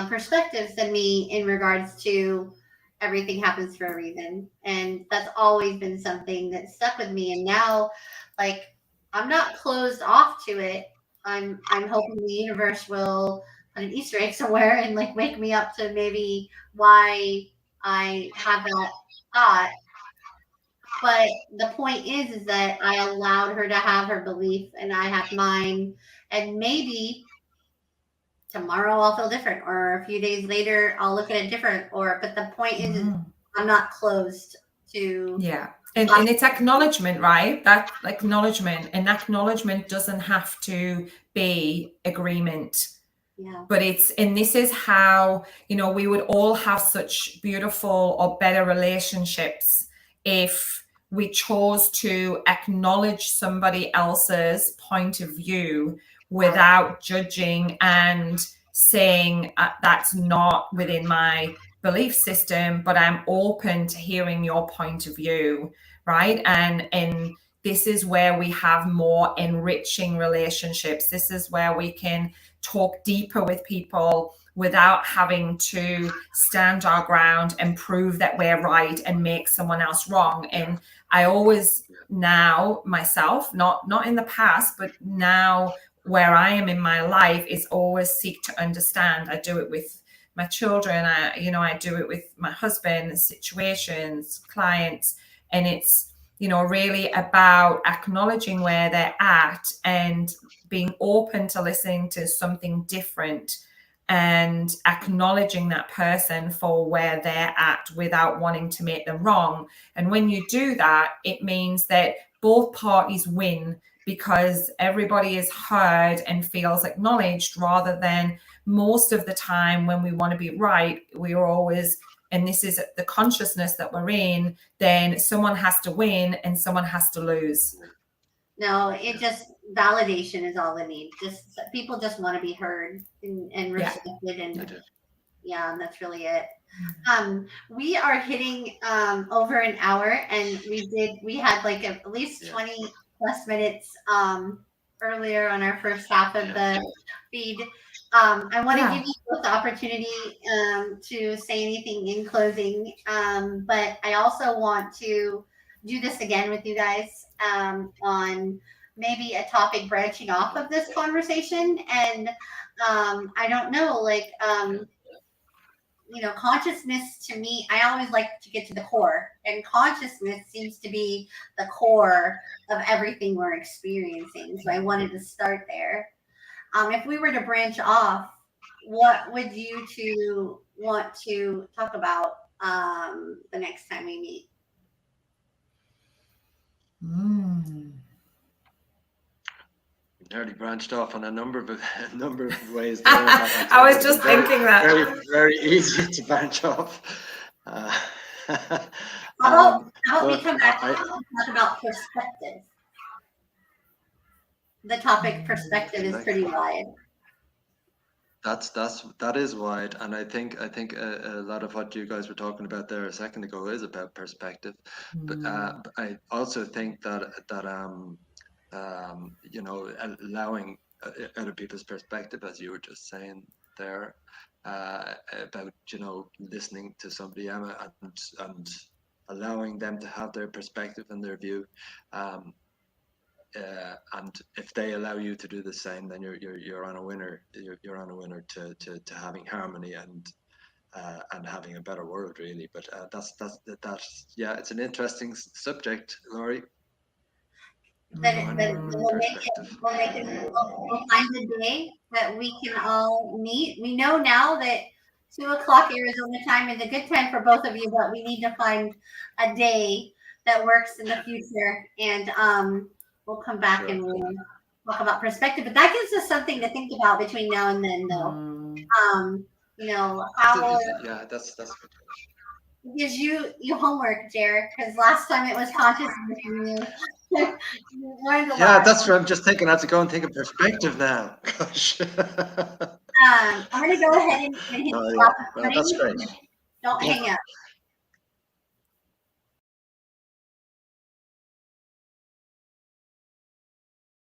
perspectives than me in regards to everything happens for a reason, and that's always been something that stuck with me. And now, like, I'm not closed off to it. I'm hoping the universe will put an Easter egg somewhere and like wake me up to maybe why I have that thought. But the point is that I allowed her to have her belief and I have mine, and maybe tomorrow I'll feel different, or a few days later I'll look at it different. Or but the point is I'm not closed to. Yeah. And it's acknowledgement, right? That acknowledgement, and acknowledgement doesn't have to be agreement. Yeah. But and this is how, we would all have such beautiful or better relationships if we chose to acknowledge somebody else's point of view without judging and saying that's not within my belief system, but I'm open to hearing your point of view, right? And this is where we have more enriching relationships. This is where we can talk deeper with people without having to stand our ground and prove that we're right and make someone else wrong. And I always now myself, not in the past, but now where I am in my life, is always seek to understand. I do it with my children. I do it with my husband, situations, clients, and it's, really about acknowledging where they're at and being open to listening to something different and acknowledging that person for where they're at without wanting to make them wrong. And when you do that, it means that both parties win, because everybody is heard and feels acknowledged, rather than most of the time when we want to be right, we are always, and this is the consciousness that we're in, then someone has to win and someone has to lose. No, it just validation is all they need. Just people just want to be heard and respected, and and that's really it. We are hitting over an hour, and we had like at least 20 plus minutes earlier on our first half of the feed. I want to give you both the opportunity to say anything in closing, but I also want to do this again with you guys on maybe a topic branching off of this conversation. And I don't know, like, consciousness to me, I always like to get to the core, and consciousness seems to be the core of everything we're experiencing. So I wanted to start there. If we were to branch off, what would you two want to talk about the next time we meet? Nearly branched off on a number of ways. There, I was just thinking that. Very, very easy to branch off. How about we come back and talk about perspective? The topic perspective is pretty wide. That is wide, and I think a lot of what you guys were talking about there a second ago is about perspective. But I also think that allowing other people's perspective, as you were just saying there, about listening to somebody, Emma, and allowing them to have their perspective and their view, and if they allow you to do the same, then you're on a winner. You're on a winner to having harmony and having a better world, really. But that's it's an interesting subject, Laurie. We'll find a day that we can all meet. We know now that 2:00 Arizona time is a good time for both of you, but we need to find a day that works in the future, and we'll come back and talk about perspective, but that gives us something to think about between now and then, though. You know, how Yeah, that's gives you homework, Jared, because last time it was consciousness and you learned a lot. yeah, that's what I'm just thinking. I have to go and think of perspective now. Gosh. I'm going to go ahead and hit Oh, the yeah. stop Well, that's recording. great. Don't hang up.